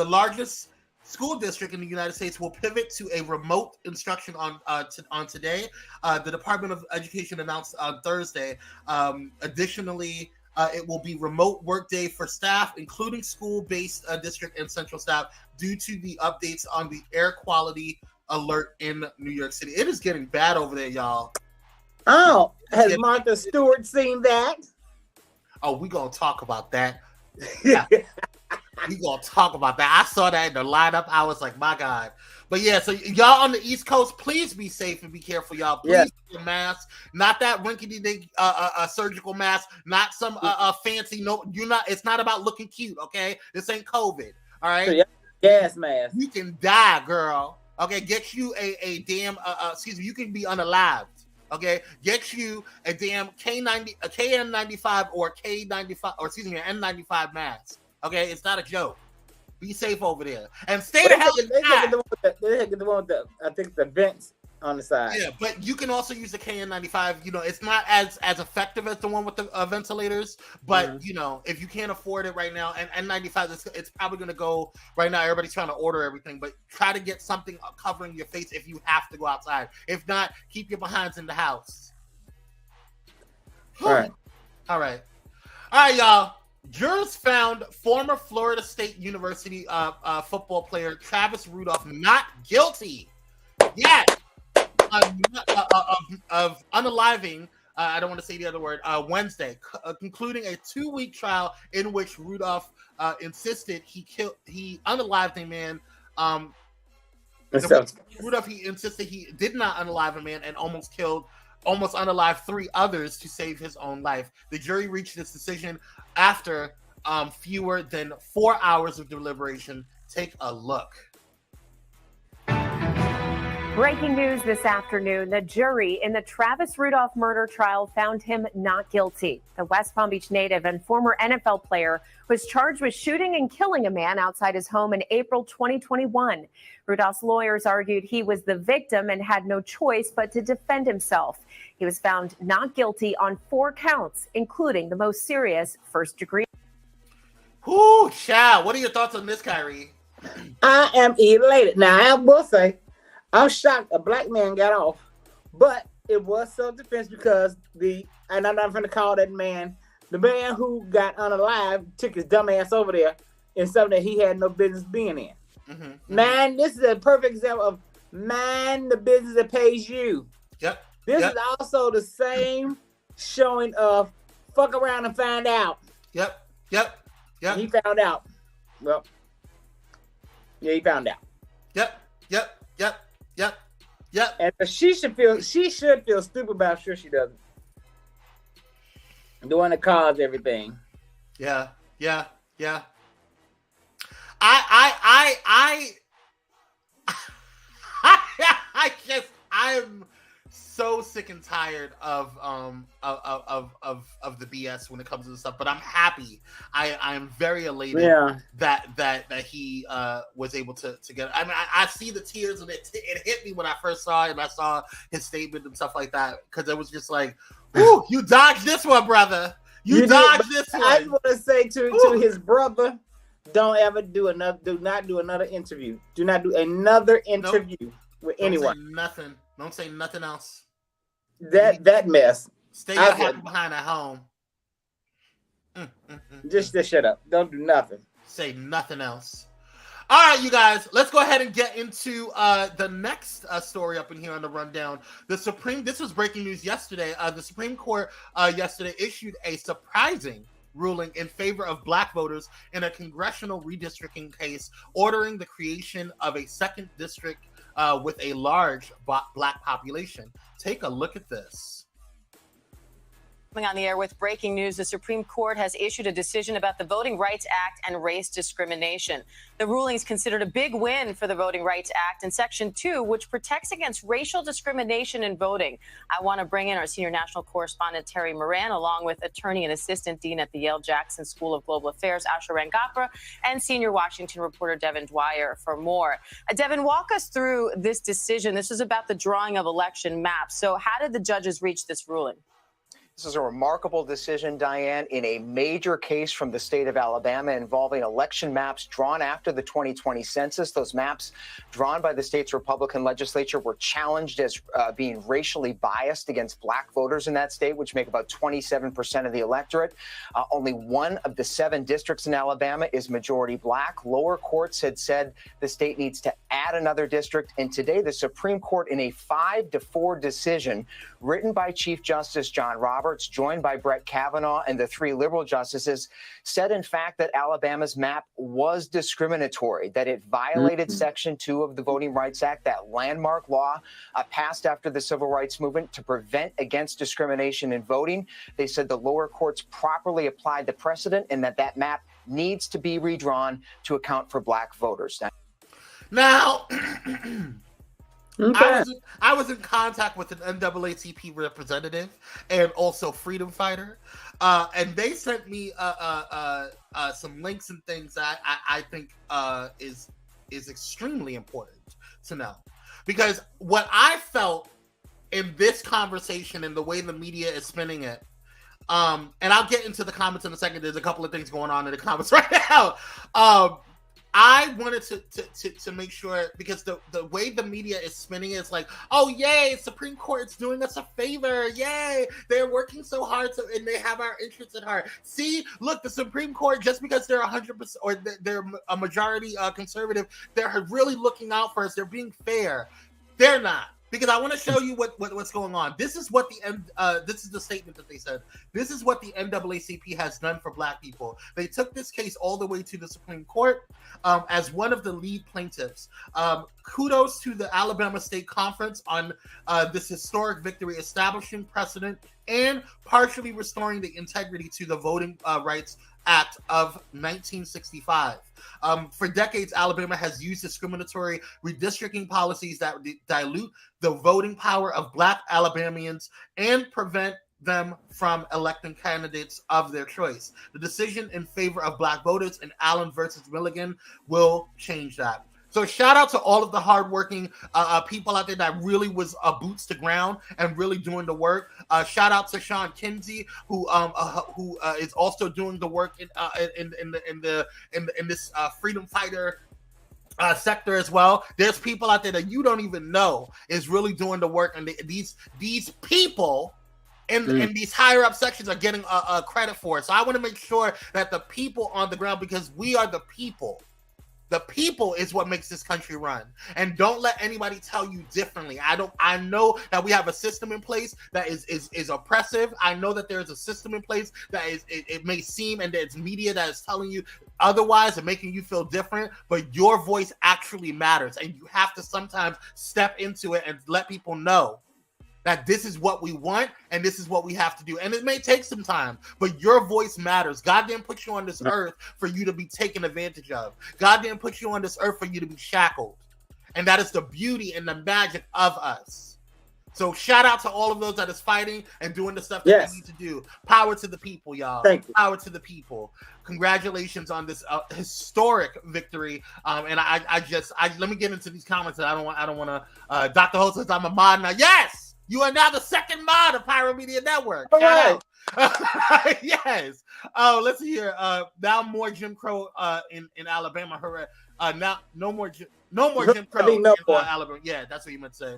[SPEAKER 1] largest school district in the United States, will pivot to a remote instruction on today. The Department of Education announced on Thursday. Additionally, it will be remote workday for staff, including school-based district and central staff, due to the updates on the air quality alert in New York City. It is getting bad over there, y'all.
[SPEAKER 2] Oh, has Martha Stewart seen that?
[SPEAKER 1] Oh, we gonna talk about that. Yeah. We gonna talk about that. I saw that in the lineup. I was like, my God. But yeah, so y'all on the East Coast, please be safe and be careful, y'all. Please wear a mask, not that rinky-dink surgical mask, not some fancy. No, you're not. It's not about looking cute, okay? This ain't COVID, all right?
[SPEAKER 2] So, gas mask.
[SPEAKER 1] You can die, girl. Okay, get you a damn. Excuse me. You can be unalived. Okay, get you a damn KN95 or K95, or excuse me, an N95 mask. Okay, it's not a joke. Be safe over there and stay the hell inside.
[SPEAKER 2] They're the one with the, I think, the vents on the side.
[SPEAKER 1] Yeah, but you can also use the KN95. You know, it's not as effective as the one with the ventilators. But you know, if you can't afford it right now, and N95, it's probably going to go right now. Everybody's trying to order everything, but try to get something covering your face if you have to go outside. If not, keep your behinds in the house.
[SPEAKER 2] All right,
[SPEAKER 1] y'all. Jurors found former Florida State University football player Travis Rudolph not guilty yet of unaliving, I don't want to say the other word, Wednesday, concluding a 2-week trial in which Rudolph insisted he unalived a man. Rudolph, he insisted he did not unalive a man and almost unalived 3 others to save his own life. The jury reached this decision after fewer than 4 hours of deliberation. Take a look.
[SPEAKER 5] Breaking news this afternoon. The jury in the Travis Rudolph murder trial found him not guilty. The West Palm Beach native and former NFL player was charged with shooting and killing a man outside his home in April 2021. Rudolph's lawyers argued he was the victim and had no choice but to defend himself. He was found not guilty on 4 counts, including the most serious first-degree.
[SPEAKER 1] Whoo, child. What are your thoughts on this, Kyrie?
[SPEAKER 2] I am elated. Now, I will say, I'm shocked a black man got off, but it was self-defense because and I'm not going to call that man, the man who got unalive took his dumb ass over there in something that he had no business being in. Man, this is a perfect example of mind the business that pays you.
[SPEAKER 1] Yep.
[SPEAKER 2] This is also the same showing of fuck around and find out.
[SPEAKER 1] Yep.
[SPEAKER 2] He found out. Well, yeah, he found out.
[SPEAKER 1] Yep.
[SPEAKER 2] And she should feel stupid, but I'm sure she doesn't. The one that caused everything.
[SPEAKER 1] Yeah. I'm so sick and tired of the BS when it comes to this stuff, but I'm happy. I am very elated that he was able to get. I mean, I see the tears, and it hit me when I first saw him. I saw his statement and stuff like that, because it was just like, "Ooh, you dodged this one, brother. You dodged this one."
[SPEAKER 2] I just want to say to his brother, don't ever do not do another interview. Do not do another interview with anyone.
[SPEAKER 1] Don't say nothing else.
[SPEAKER 2] That mess.
[SPEAKER 1] Stay your happy behind at home.
[SPEAKER 2] Just shut up. Don't do nothing.
[SPEAKER 1] Say nothing else. All right, you guys, let's go ahead and get into the next story up in here on the rundown. This was breaking news yesterday. The Supreme Court yesterday issued a surprising ruling in favor of black voters in a congressional redistricting case, ordering the creation of a second district with a large black population. Take a look at this.
[SPEAKER 6] Coming on the air with breaking news, the Supreme Court has issued a decision about the Voting Rights Act and race discrimination. The ruling is considered a big win for the Voting Rights Act and Section 2, which protects against racial discrimination in voting. I want to bring in our senior national correspondent, Terry Moran, along with attorney and assistant dean at the Yale Jackson School of Global Affairs, Asha Rangapra, and senior Washington reporter Devin Dwyer for more. Devin, walk us through this decision. This is about the drawing of election maps. So how did the judges reach this ruling?
[SPEAKER 7] This is a remarkable decision, Diane, in a major case from the state of Alabama involving election maps drawn after the 2020 census. Those maps drawn by the state's Republican legislature were challenged as being racially biased against black voters in that state, which make about 27% of the electorate. Only one of the 7 districts in Alabama is majority black. Lower courts had said the state needs to add another district. And today, the Supreme Court, in a 5-4 decision written by Chief Justice John Roberts, joined by Brett Kavanaugh and the 3 liberal justices, said, in fact, that Alabama's map was discriminatory, that it violated Section 2 of the Voting Rights Act, that landmark law passed after the Civil Rights Movement to prevent against discrimination in voting. They said the lower courts properly applied the precedent and that map needs to be redrawn to account for black voters.
[SPEAKER 1] Now,
[SPEAKER 2] Okay.
[SPEAKER 1] I was in contact with an NAACP representative and also freedom fighter, and they sent me some links and things that I think is extremely important to know, because what I felt in this conversation and the way the media is spinning it, and I'll get into the comments in a second. There's a couple of things going on in the comments right now. I wanted to make sure, because the way the media is spinning it, it's like, oh, yay, Supreme Court's doing us a favor. Yay, they're working so hard, and they have our interests at heart. See, look, the Supreme Court, just because they're 100% or they're a majority conservative, they're really looking out for us. They're being fair. They're not. Because I want to show you what's going on. This is what this is the statement that they said. This is what the NAACP has done for black people. They took this case all the way to the Supreme Court as one of the lead plaintiffs. kudos to the Alabama State Conference on this historic victory, establishing precedent and partially restoring the integrity to the Voting Rights Act of 1965. For decades, Alabama has used discriminatory redistricting policies that dilute the voting power of Black Alabamians and prevent them from electing candidates of their choice. The decision in favor of Black voters in Allen versus Milligan will change that. So shout out to all of the hardworking people out there that really was boots to ground and really doing the work. Shout out to Sean Kinsey, who is also doing the work in this freedom fighter sector as well. There's people out there that you don't even know is really doing the work, and these people in these higher up sections are getting credit for it. So I want to make sure that the people on the ground, because we are the people. The people is what makes this country run, and don't let anybody tell you differently. I know that we have a system in place that is oppressive. I know that there is a system in place that it may seem, and there's media that is telling you otherwise and making you feel different, but your voice actually matters, and you have to sometimes step into it and let people know that this is what we want and this is what we have to do. And it may take some time, but your voice matters. God didn't put you on this earth for you to be taken advantage of. God didn't put you on this earth for you to be shackled. And that is the beauty and the magic of us. So shout out to all of those that is fighting and doing the stuff that they need to do. Power to the people, y'all.
[SPEAKER 2] Thank you.
[SPEAKER 1] Power to the people. Congratulations on this historic victory. And I let me get into these comments that I don't want to. Dr. Ho says I'm a mod now. Yes. You are now the second mod of Pyro Media Network. Shout out. Yes. Oh, let's see here. Now more Jim Crow in Alabama. Hooray. Now no more Jim Crow in Alabama. Yeah, that's what you meant to say.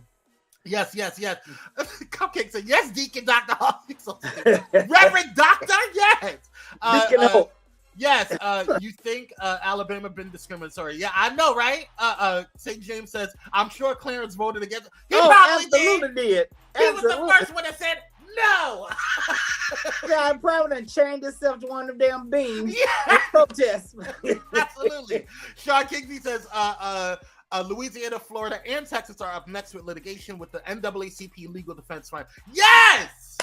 [SPEAKER 1] Yes. Cupcake said yes, Deacon Dr. Hall. Reverend Doctor, yes. Deacon Ho. Yes, you think Alabama been discriminatory? Yeah, I know, right? St. James says, I'm sure Clarence voted against. He probably did. He was the first one that said no.
[SPEAKER 2] Yeah, I probably done chained himself to one of them damn beams. Yeah. Protest.
[SPEAKER 1] Absolutely. Sean Kingsey says, Louisiana, Florida, and Texas are up next with litigation with the NAACP Legal Defense Fund. Yes!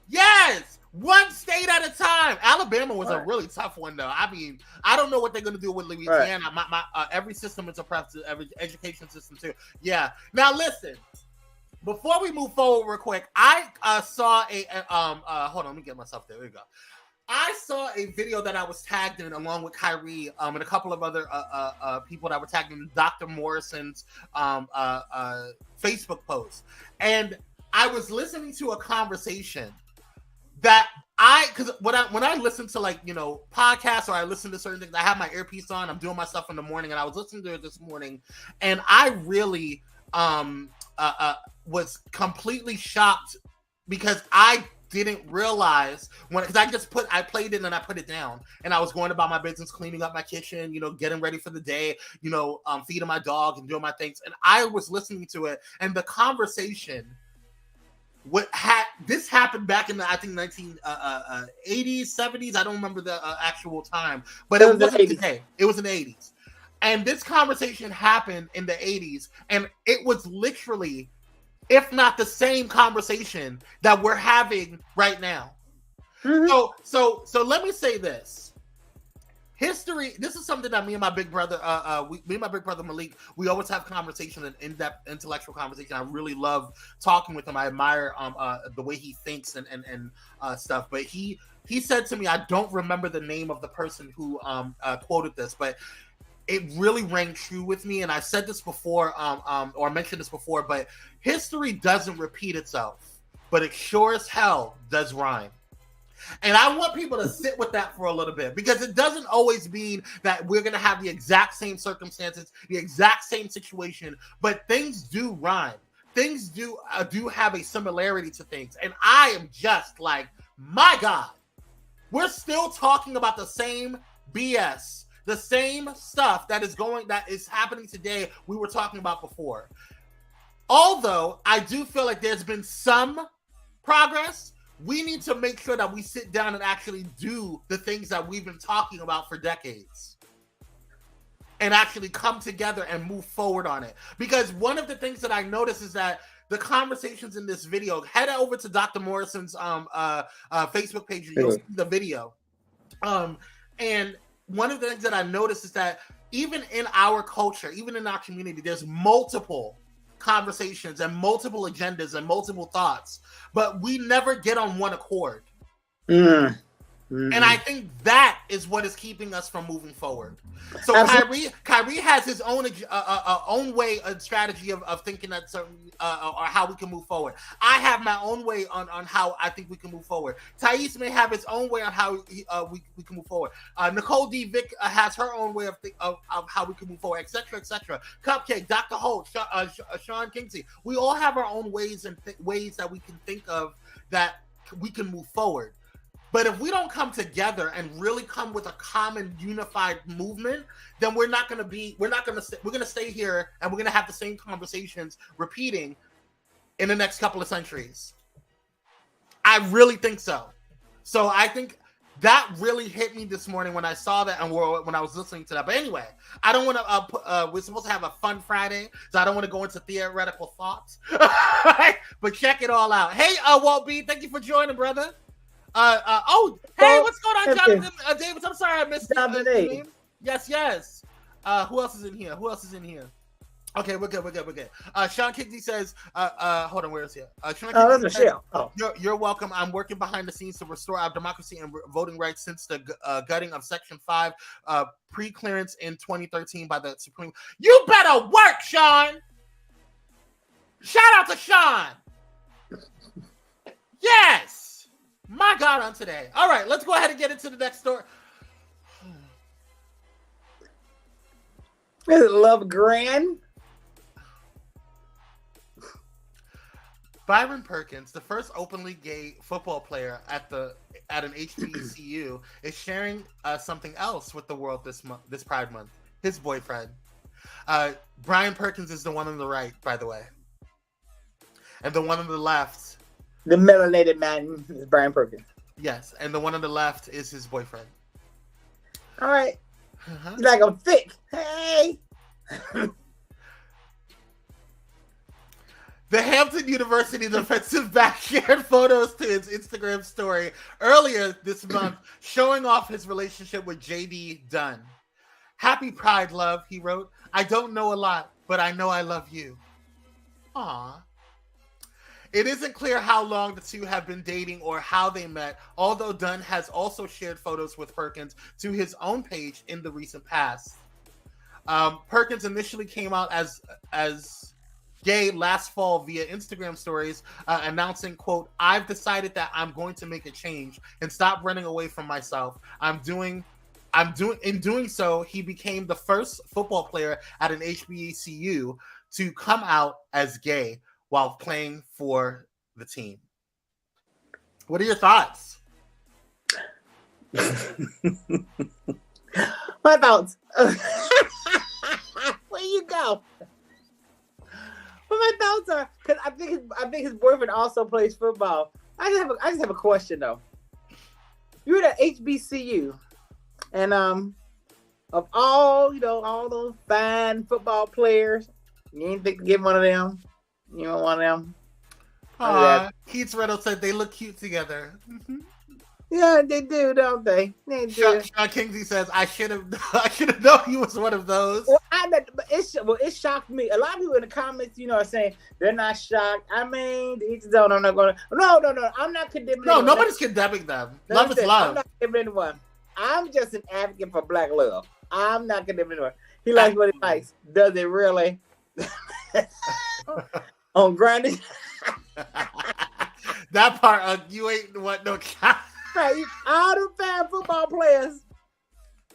[SPEAKER 1] Yes! One state at a time. Alabama was a really tough one, though. I mean, I don't know what they're going to do with Louisiana. My every system is oppressive, every education system, too. Yeah. Now, listen. Before we move forward real quick, I saw a hold on, let me get myself there. There we go. I saw a video that I was tagged in along with Kyrie and a couple of other people that were tagged in Dr. Morrison's Facebook post. And I was listening to a conversation that because when I listen to podcasts or I listen to certain things, I have my earpiece on, I'm doing my stuff in the morning, and I was listening to it this morning, and I really was completely shocked because I didn't realize because I played it and I put it down, and I was going about my business, cleaning up my kitchen, getting ready for the day, feeding my dog and doing my things, and I was listening to it, and the conversation. This happened back in the 1980s, 70s. I don't remember the actual time, but it wasn't today. It was in the 80s, and this conversation happened in the 80s, and it was literally, if not the same conversation that we're having right now. Mm-hmm. So let me say this. History. This is something that me and my big brother, me and my big brother Malik, we always have conversation and in-depth intellectual conversation. I really love talking with him. I admire the way he thinks and stuff. But he said to me, I don't remember the name of the person who quoted this, but it really rang true with me. And I said this before, or mentioned this before, but history doesn't repeat itself, but it sure as hell does rhyme. And I want people to sit with that for a little bit, because it doesn't always mean that we're going to have the exact same circumstances, the exact same situation, but things do rhyme. Things do have a similarity to things. And I am just like, my God, we're still talking about the same BS, the same stuff that is happening today we were talking about before. Although I do feel like there's been some progress, we need to make sure that we sit down and actually do the things that we've been talking about for decades. and actually come together and move forward on it. Because one of the things that I noticed is that the conversations in this video, head over to Dr. Morrison's Facebook page and you'll see the video. And one of the things that I noticed is that even in our culture, even in our community, there's multiple conversations and multiple agendas and multiple thoughts, but we never get on one accord. And I think that is what is keeping us from moving forward. So Kyrie has his own way, a strategy of thinking that certain or how we can move forward. I have my own way on how I think we can move forward. Thais may have his own way on how we can move forward. Nicole D. Vick has her own way of how we can move forward, etc., etc. Cupcake, Dr. Holt, Sean Kingsley. We all have our own ways and ways that we can think of that we can move forward. But if we don't come together and really come with a common unified movement, then we're going to stay here and we're going to have the same conversations repeating in the next couple of centuries. I really think so. So I think that really hit me this morning when I saw that and when I was listening to that. But anyway, I don't want to, we're supposed to have a fun Friday, so I don't want to go into theoretical thoughts. But check it all out. Hey, Walt B, thank you for joining, brother. Hey, what's going on, Jonathan Davis? I'm sorry I missed your name. Yes. Who else is in here? Okay, we're good. Sean Kigsy says, hold on, where is he? Sean Kigsy says, you're welcome. I'm working behind the scenes to restore our democracy and voting rights since the gutting of Section 5 pre-clearance in 2013 by the Supreme. You better work, Sean! Shout out to Sean! Yes! My God, on today. All right, let's go ahead and get into the next story.
[SPEAKER 2] Love Grand.
[SPEAKER 1] Byron Perkins, the first openly gay football player at an HBCU, is sharing something else with the world this Pride Month. His boyfriend. Brian Perkins is the one on the right, by the way. And the one on the left.
[SPEAKER 2] The melanated man is Brian Perkins.
[SPEAKER 1] Yes, and the one on the left is his boyfriend.
[SPEAKER 2] All right. He's like, I'm thick. Hey.
[SPEAKER 1] The Hampton University defensive back shared photos to his Instagram story earlier this month, showing off his relationship with JD Dunn. Happy Pride, love, he wrote. I don't know a lot, but I know I love you. Aww. It isn't clear how long the two have been dating or how they met, although Dunn has also shared photos with Perkins to his own page in the recent past. Perkins initially came out as gay last fall via Instagram stories, announcing, quote, I've decided that I'm going to make a change and stop running away from myself. In doing so, he became the first football player at an HBCU to come out as gay while playing for the team. What are your thoughts?
[SPEAKER 2] My thoughts. Where you go? But my thoughts are, because I think his boyfriend also plays football. I just have a question though. You're at HBCU, and of all those fine football players, you ain't think to get one of them. You know, one of them.
[SPEAKER 1] Keith Reynolds said they look cute together. Mm-hmm.
[SPEAKER 2] Yeah, they do, don't they? They do.
[SPEAKER 1] Sean Kingsley says, I should have known he was one of those.
[SPEAKER 2] Well, it shocked me. A lot of people in the comments, are saying they're not shocked. I mean, each don't. I'm not going to. No. I'm not condemning.
[SPEAKER 1] No, nobody's condemning them. Love is love.
[SPEAKER 2] I'm not condemning anyone. I'm just an advocate for black love. I'm not condemning anyone. He likes what he likes. Does it really? On grinding.
[SPEAKER 1] That part, you ain't what no.
[SPEAKER 2] Right, all the fan football players.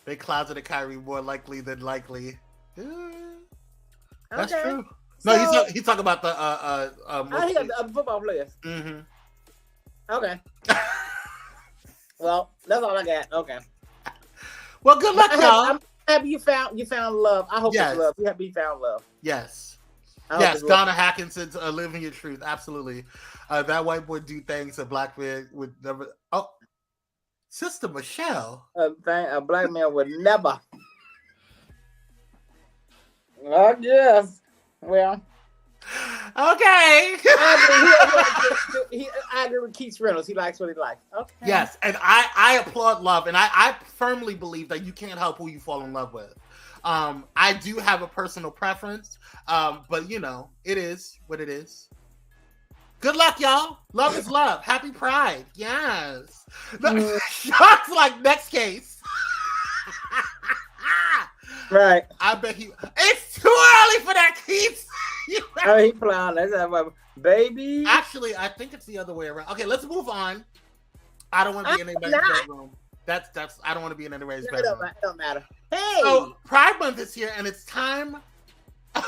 [SPEAKER 1] They closeted Kyrie more likely than likely. That's true. No, he's talking about the
[SPEAKER 2] I hear the other football players.
[SPEAKER 1] Mm-hmm.
[SPEAKER 2] Okay. Well, that's all I got. Okay.
[SPEAKER 1] Well, good luck, y'all.
[SPEAKER 2] I'm happy you found love. I hope it's love. You happy you found love.
[SPEAKER 1] Yes. Yes, Donna Hackinson's living your truth. Absolutely. That white boy do things a black man would never. Oh, Sister Michelle.
[SPEAKER 2] A black man would never. I guess. Well,
[SPEAKER 1] Okay.
[SPEAKER 2] I agree with Keith Reynolds. He likes what he likes. Okay.
[SPEAKER 1] Yes, and I applaud love, and I firmly believe that you can't help who you fall in love with. I do have a personal preference, but you know, it is what it is. Good luck, y'all. Love is love. Happy Pride. Yes. Shots like next case.
[SPEAKER 2] Right.
[SPEAKER 1] I bet it's too early for that, Keith.
[SPEAKER 2] Oh, he plowing. That's how, baby.
[SPEAKER 1] Actually, I think it's the other way around. Okay, let's move on. I don't want to be in anybody's bedroom. That's. I don't want to be in anybody's bedroom.
[SPEAKER 2] It don't matter. Hey.
[SPEAKER 1] So Pride Month is here, and it's time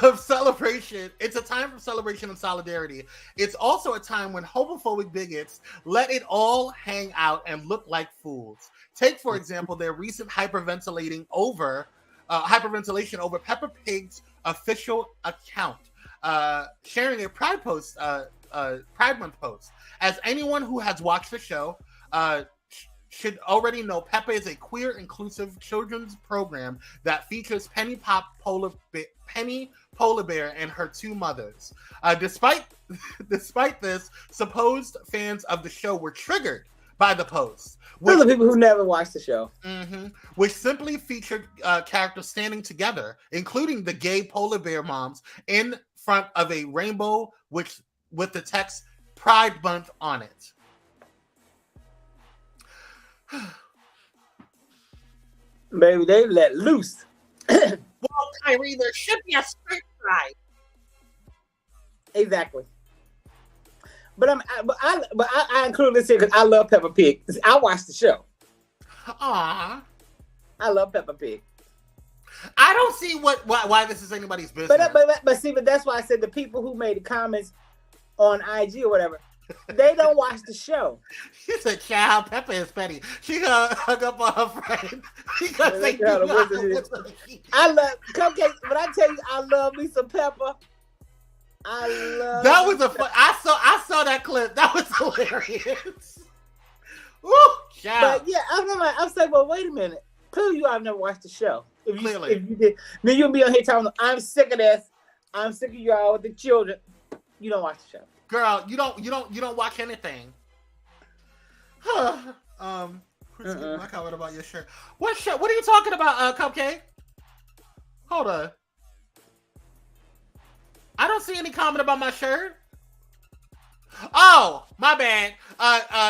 [SPEAKER 1] of celebration. It's a time for celebration and solidarity. It's also a time when homophobic bigots let it all hang out and look like fools. Take, for example, their recent hyperventilation over Peppa Pig's official account, sharing a Pride Month post. As anyone who has watched the show should already know, Peppa is a queer, inclusive children's program that features Penny Polar Bear and her two mothers. Despite this, supposed fans of the show were triggered by the post.
[SPEAKER 2] Those are people who never watched the show.
[SPEAKER 1] Which simply featured characters standing together, including the gay polar bear moms, in front of a rainbow with the text Pride Month on it.
[SPEAKER 2] Baby, they let loose.
[SPEAKER 1] Well, Kyrie, there should be a straight pride.
[SPEAKER 2] Exactly. But I include this here because I love Peppa Pig. I watched the show.
[SPEAKER 1] Aww.
[SPEAKER 2] I love Peppa Pig.
[SPEAKER 1] I don't see why this is anybody's business.
[SPEAKER 2] But that's why I said the people who made the comments on IG or whatever, they don't watch the show.
[SPEAKER 1] She said, "Child, Peppa is petty." She hung up on her friend because they do not.
[SPEAKER 2] I love cupcakes, but I tell you, I love me some Peppa. I love.
[SPEAKER 1] That was a fun. I saw that clip. That was hilarious. Woo, child.
[SPEAKER 2] But yeah, I'm saying, well, wait a minute. Clearly, I've never watched the show. If you did, then you'll be on here telling them, "I'm sick of this. I'm sick of y'all with the children." You don't watch the show,
[SPEAKER 1] girl. You don't watch anything. My comment about your shirt. What shirt? What are you talking about, Cupcake? Hold on. I don't see any comment about my shirt. Oh, my bad.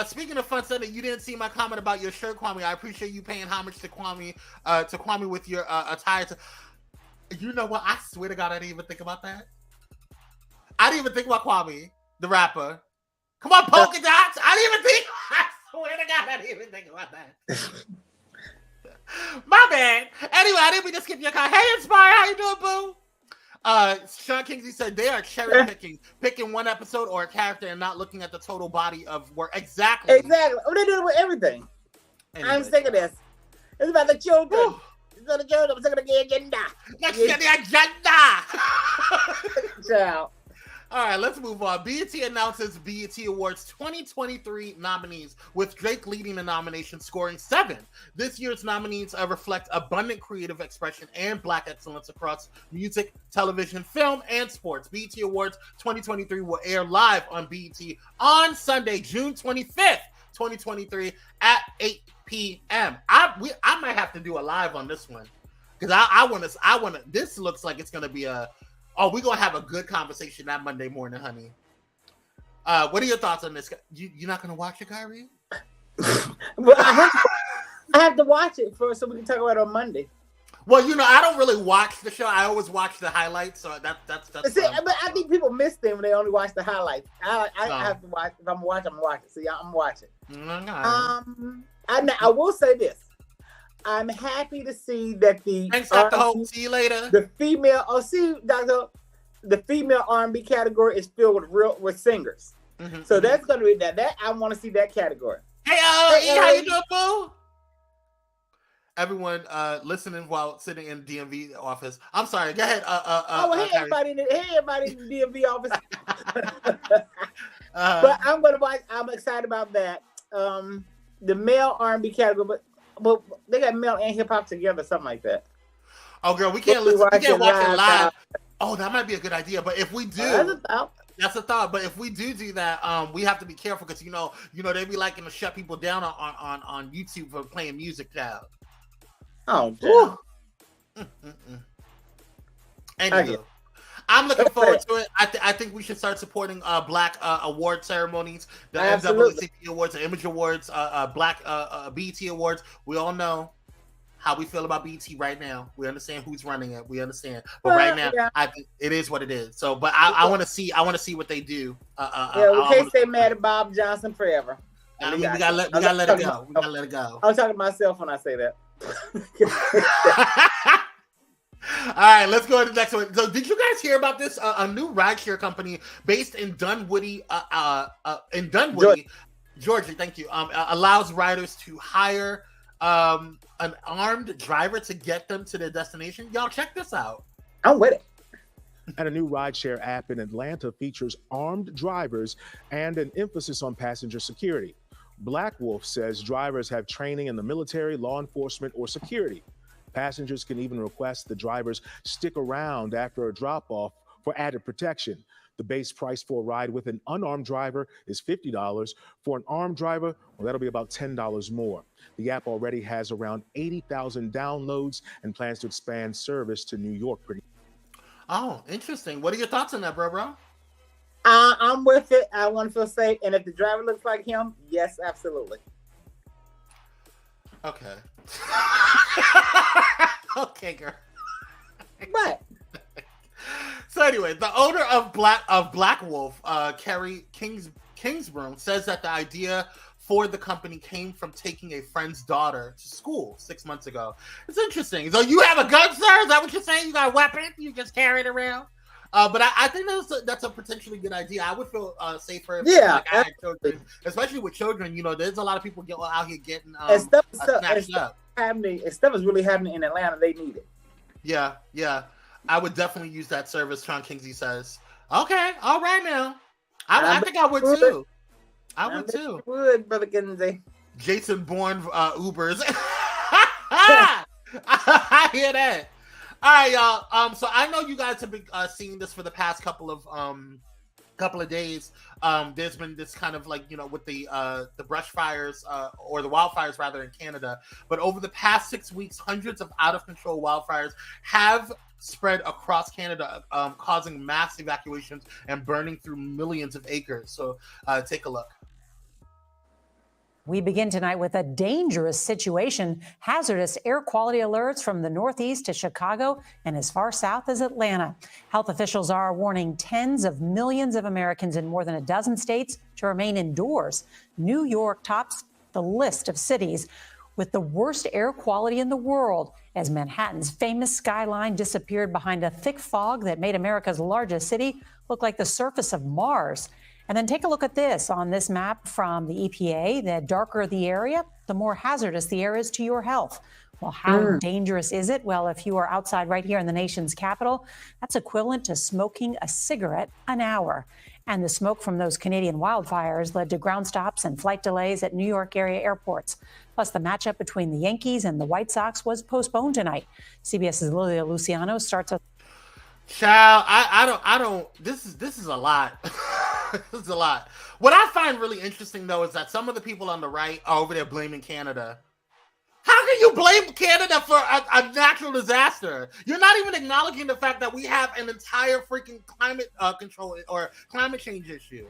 [SPEAKER 1] Speaking of Fun Sunday, you didn't see my comment about your shirt, Kwame. I appreciate you paying homage to Kwame with your attire. You know what? I swear to God, I didn't even think about that. I didn't even think about Kwame, the rapper. Come on, polka dots. I swear to God, I didn't even think about that. My bad. Anyway, I didn't mean to skip your comment. Hey, Inspire, how you doing, boo? Sean Kingsley said they are cherry picking one episode or a character and not looking at the total body of work. Exactly.
[SPEAKER 2] Oh, they do it with everything. Anyway, I'm sick of this. It's about the children. Whew. It's about the children. I'm sick of the agenda.
[SPEAKER 1] Let's get the agenda.
[SPEAKER 2] Ciao.
[SPEAKER 1] All right, let's move on. BET announces BET Awards 2023 nominees, with Drake leading the nomination, scoring 7. This year's nominees reflect abundant creative expression and Black excellence across music, television, film, and sports. BET Awards 2023 will air live on BET on Sunday, June 25th, 2023 at 8 p.m. I might have to do a live on this one because I want to. This looks like it's going to be a. Oh, we're going to have a good conversation that Monday morning, honey. What are your thoughts on this? You're not going to watch it, Kyrie?
[SPEAKER 2] Well, I have to watch it so we can talk about it on Monday.
[SPEAKER 1] Well, I don't really watch the show. I always watch the highlights, so that's
[SPEAKER 2] See, but I think people miss them when they only watch the highlights. I have to watch. If I'm watching, I'm watching. See, I'm watching. I will say this. I'm happy to see that
[SPEAKER 1] Thanks, Dr. Hope. See you later.
[SPEAKER 2] The female R&B category is filled with singers. So that's going to be that. I want to see that category.
[SPEAKER 1] Hey, how you doing, boo? Everyone listening while sitting in DMV office. I'm sorry. Go ahead.
[SPEAKER 2] Hey, everybody in the DMV office. But I'm going to watch. I'm excited about that. The male R&B category, but they got male and hip hop together, something like that.
[SPEAKER 1] Oh, girl, we can't listen. We can't watch it live. Oh, that might be a good idea. But if we do, that's a thought. But if we do that, we have to be careful because you know they be liking to shut people down on YouTube for playing music now.
[SPEAKER 2] Oh, damn.
[SPEAKER 1] Anyway, I'm looking forward to it. I think we should start supporting Black award ceremonies, the NAACP Awards, the Image Awards, Black BET Awards. We all know how we feel about BET right now. We understand who's running it. We understand, but right now, I think it is what it is. So, but I want to see. I want to see what they do.
[SPEAKER 2] We can't stay mad at Bob Johnson forever.
[SPEAKER 1] We gotta let it go. We gotta let it go.
[SPEAKER 2] I'm talking to myself when I say that.
[SPEAKER 1] All right, let's go to the next one. So, did you guys hear about this? A new rideshare company based in Dunwoody, Georgia. Thank you. Allows riders to hire an armed driver to get them to their destination. Y'all, check this out.
[SPEAKER 2] I'm with it.
[SPEAKER 8] And a new rideshare app in Atlanta features armed drivers and an emphasis on passenger security. Black Wolf says drivers have training in the military, law enforcement, or security. Passengers can even request the drivers stick around after a drop-off for added protection. The base price for a ride with an unarmed driver is $50. For an armed driver, well, that'll be about $10 more. The app already has around 80,000 downloads and plans to expand service to New York.
[SPEAKER 1] Oh, interesting. What are your thoughts on that, bro?
[SPEAKER 2] I'm with it. I want to feel safe. And if the driver looks like him, yes, absolutely.
[SPEAKER 1] Okay. Okay, girl.
[SPEAKER 2] But
[SPEAKER 1] so anyway, the owner of Black Wolf, Kerry Kingsborough, says that the idea for the company came from taking a friend's daughter to school 6 months ago. It's interesting. So you have a gun, sir? Is that what you're saying? You got a weapon? You just carry it around? But I think that's a potentially good idea. I would feel safer if I had children, especially with children. You know, there's a lot of people out here getting snatched up.
[SPEAKER 2] Stuff is really happening in Atlanta. They need it.
[SPEAKER 1] Yeah. I would definitely use that service, Tron Kingsey says. Okay, all right now. I think I would too. I would too.
[SPEAKER 2] Would, Brother Kinsey.
[SPEAKER 1] Jason Bourne Ubers. I hear that. All right, y'all. So I know you guys have been seeing this for the past couple of days. There's been this kind of like, you know, with the brush fires or the wildfires rather in Canada. But over the past 6 weeks, hundreds of out of control wildfires have spread across Canada, causing mass evacuations and burning through millions of acres. So take a look.
[SPEAKER 9] We begin tonight with a dangerous situation. Hazardous air quality alerts from the Northeast to Chicago and as far south as Atlanta. Health officials are warning tens of millions of Americans in more than a dozen states to remain indoors. New York tops the list of cities with the worst air quality in the world as Manhattan's famous skyline disappeared behind a thick fog that made America's largest city look like the surface of Mars. And then take a look at this on this map from the EPA. The darker the area, the more hazardous the air is to your health. Well, how dangerous is it? Well, if you are outside right here in the nation's capital, that's equivalent to smoking a cigarette an hour. And the smoke from those Canadian wildfires led to ground stops and flight delays at New York area airports. Plus, the matchup between the Yankees and the White Sox was postponed tonight. CBS's Lilia Luciano starts with.
[SPEAKER 1] Child, I don't. This is a lot. This is a lot. What I find really interesting though is that some of the people on the right are over there blaming Canada. How can you blame Canada for a natural disaster? You're not even acknowledging the fact that we have an entire freaking climate control or climate change issue.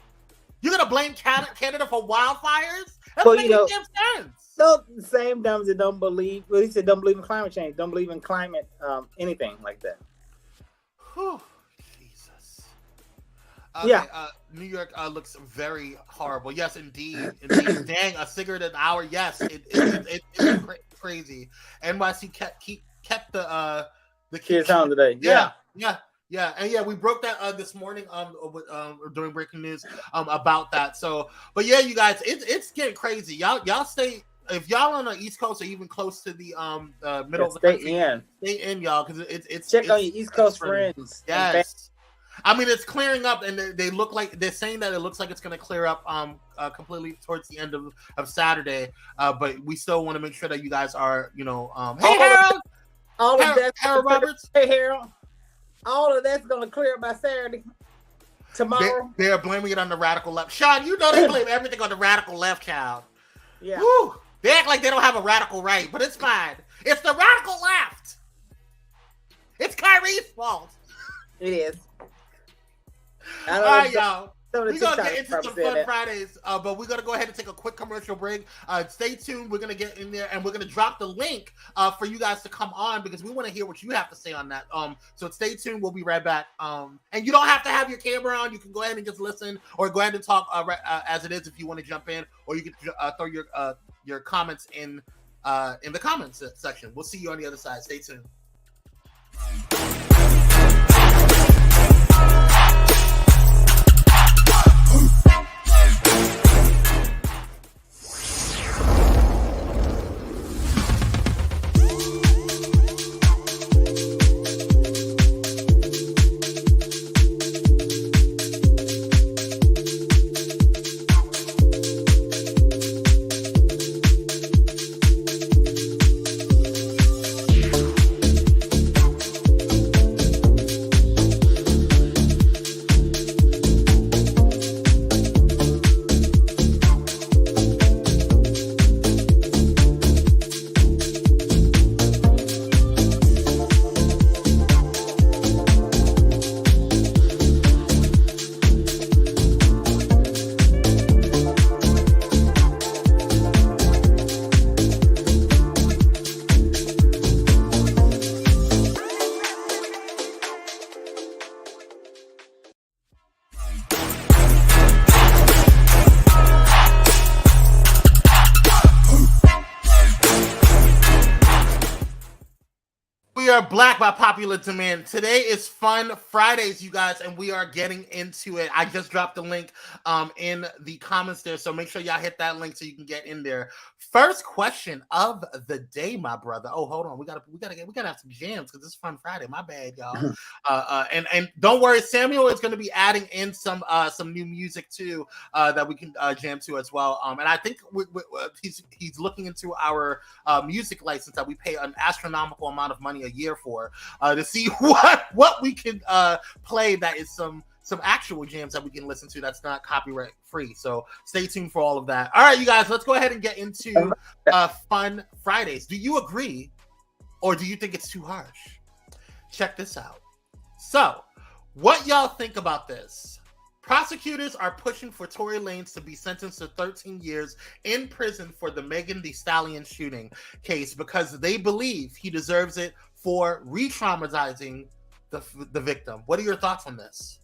[SPEAKER 1] You're gonna blame Canada for wildfires? That doesn't make sense.
[SPEAKER 2] No, the same dumbs that don't believe. Well, he said don't believe in climate change. Don't believe in climate anything like that.
[SPEAKER 1] Whew, Jesus. Okay, New York looks very horrible. Yes, indeed. Dang, a cigarette an hour. Yes, it's crazy. NYC kept the
[SPEAKER 2] kids home today.
[SPEAKER 1] Yeah. And we broke that this morning during breaking news about that. So, but yeah, you guys, it's getting crazy. Y'all stay. If y'all on the East Coast or even close to the middle of the country, stay in, y'all, because it's
[SPEAKER 2] check on your East Coast friends.
[SPEAKER 1] Yes, I mean it's clearing up, and they look like they're saying that it looks like it's going to clear up completely towards the end of Saturday. But we still want to make sure that you guys are, hey Harold,
[SPEAKER 2] All of that's
[SPEAKER 1] Harold Roberts.
[SPEAKER 2] Hey, Harold. All of that's going to clear by Saturday. Tomorrow.
[SPEAKER 1] They're blaming it on the radical left. Sean, you know they blame everything on the radical left, child.
[SPEAKER 2] Yeah.
[SPEAKER 1] Woo! They act like they don't have a radical right, but it's fine. It's the radical left. It's Kyrie's fault.
[SPEAKER 2] It is.
[SPEAKER 1] All right, y'all. We're going to get into some fun Fridays, but we're going to go ahead and take a quick commercial break. Stay tuned. We're going to get in there, and we're going to drop the link for you guys to come on because we want to hear what you have to say on that. So stay tuned. We'll be right back. And you don't have to have your camera on. You can go ahead and just listen or go ahead and talk as it is if you want to jump in, or you can throw your comments in the comments section. We'll see you on the other side. Stay tuned. We are Black by popular demand. Today is Fun Fridays, you guys, and we are getting into it. I just dropped the link in the comments there, so make sure y'all hit that link so you can get in there. First question of the day, my brother. Oh, hold on, we gotta have some jams because it's Fun Friday. My bad, y'all. And don't worry, Samuel is going to be adding in some new music too that we can jam to as well. And I think he's looking into our music license that we pay an astronomical amount of money a year for to see what we can play that is some actual jams that we can listen to that's not copyright free. So stay tuned for all of that. All right, you guys, let's go ahead and get into Fun Fridays. Do you agree or do you think it's too harsh? Check this out. So what y'all think about this? Prosecutors are pushing for Tory Lanez to be sentenced to 13 years in prison for the Megan Thee Stallion shooting case because they believe he deserves it for re-traumatizing the victim. What are your thoughts on this?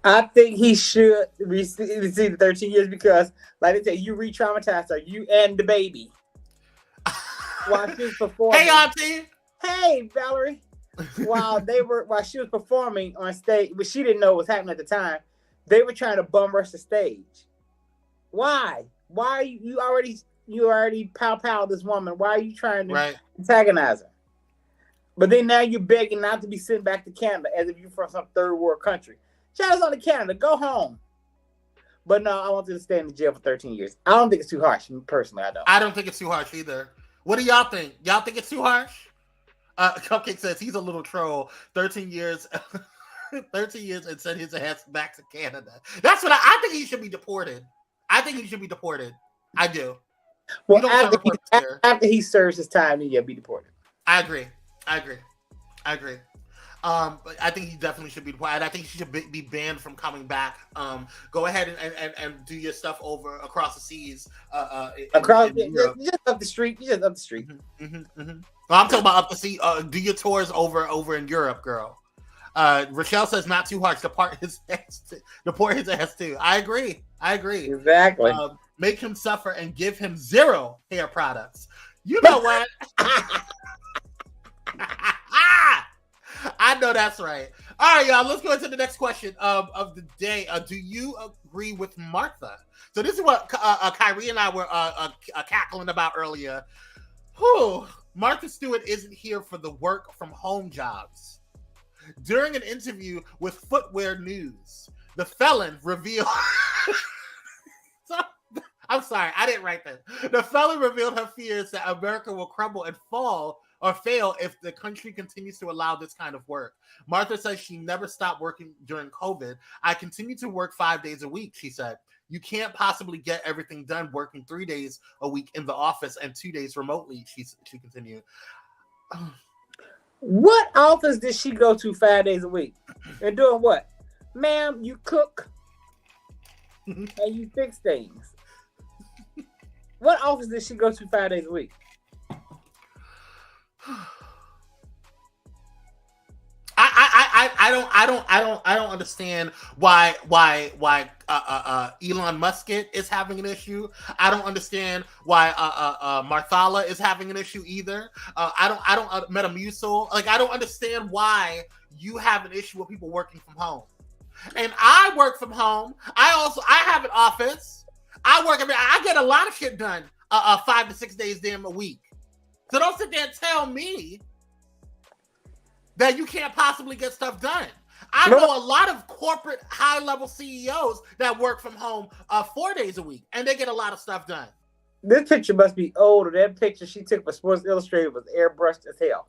[SPEAKER 2] I think he should receive the 13 years because, like they say, you re-traumatized her, you and the baby. While she was performing.
[SPEAKER 1] Hey, Auntie.
[SPEAKER 2] Hey, Valerie. While she was performing on stage, but she didn't know what was happening at the time, they were trying to bum rush the stage. Why? Why you already pow this woman? Why are you trying to antagonize her? But then now you're begging not to be sent back to Canada as if you're from some third world country. Shout out to Canada, go home. But no, I want you to stay in jail for 13 years. I don't think it's too harsh. Personally, I don't.
[SPEAKER 1] I don't think it's too harsh either. What do y'all think? Y'all think it's too harsh? Cupcake says he's a little troll. 13 years. 13 years and sent his ass back to Canada. That's what I think he should be deported. I think he should be deported. I do.
[SPEAKER 2] Well, after he serves his time, he'll be deported.
[SPEAKER 1] I agree. But I think he definitely should be deported. I think he should be banned from coming back. Go ahead and do your stuff across the seas.
[SPEAKER 2] Just up the street.
[SPEAKER 1] Well, I'm talking about up the sea. Do your tours over in Europe, girl. Rochelle says not too harsh. Deport his ass too. I agree.
[SPEAKER 2] Exactly.
[SPEAKER 1] Make him suffer and give him 0 hair products. You know what? I know that's right. All right, y'all. Let's go into the next question of the day. Do you agree with Martha? So this is what Kyrie and I were cackling about earlier. Martha Stewart isn't here for the work from home jobs. During an interview with Footwear News, the felon revealed... I'm sorry, I didn't write that. The felon revealed her fears that America will crumble and fall or fail if the country continues to allow this kind of work. Martha says she never stopped working during COVID. I continue to work 5 days a week, she said. You can't possibly get everything done working 3 days a week in the office and 2 days remotely, she continued.
[SPEAKER 2] What office did she go to 5 days a week? And doing what? Ma'am, you cook and you fix things. What office did she go to 5 days a week?
[SPEAKER 1] I don't understand why Elon Musk is having an issue. I don't understand why Marthala is having an issue either. I don't Metamucil. Like, I don't understand why you have an issue with people working from home. And I work from home. I have an office. I get a lot of shit done 5 to 6 days damn a week. So don't sit there and tell me that you can't possibly get stuff done. I know a lot of corporate high-level CEOs that work from home 4 days a week, and they get a lot of stuff done.
[SPEAKER 2] This picture must be old, or that picture she took for Sports Illustrated was airbrushed as hell.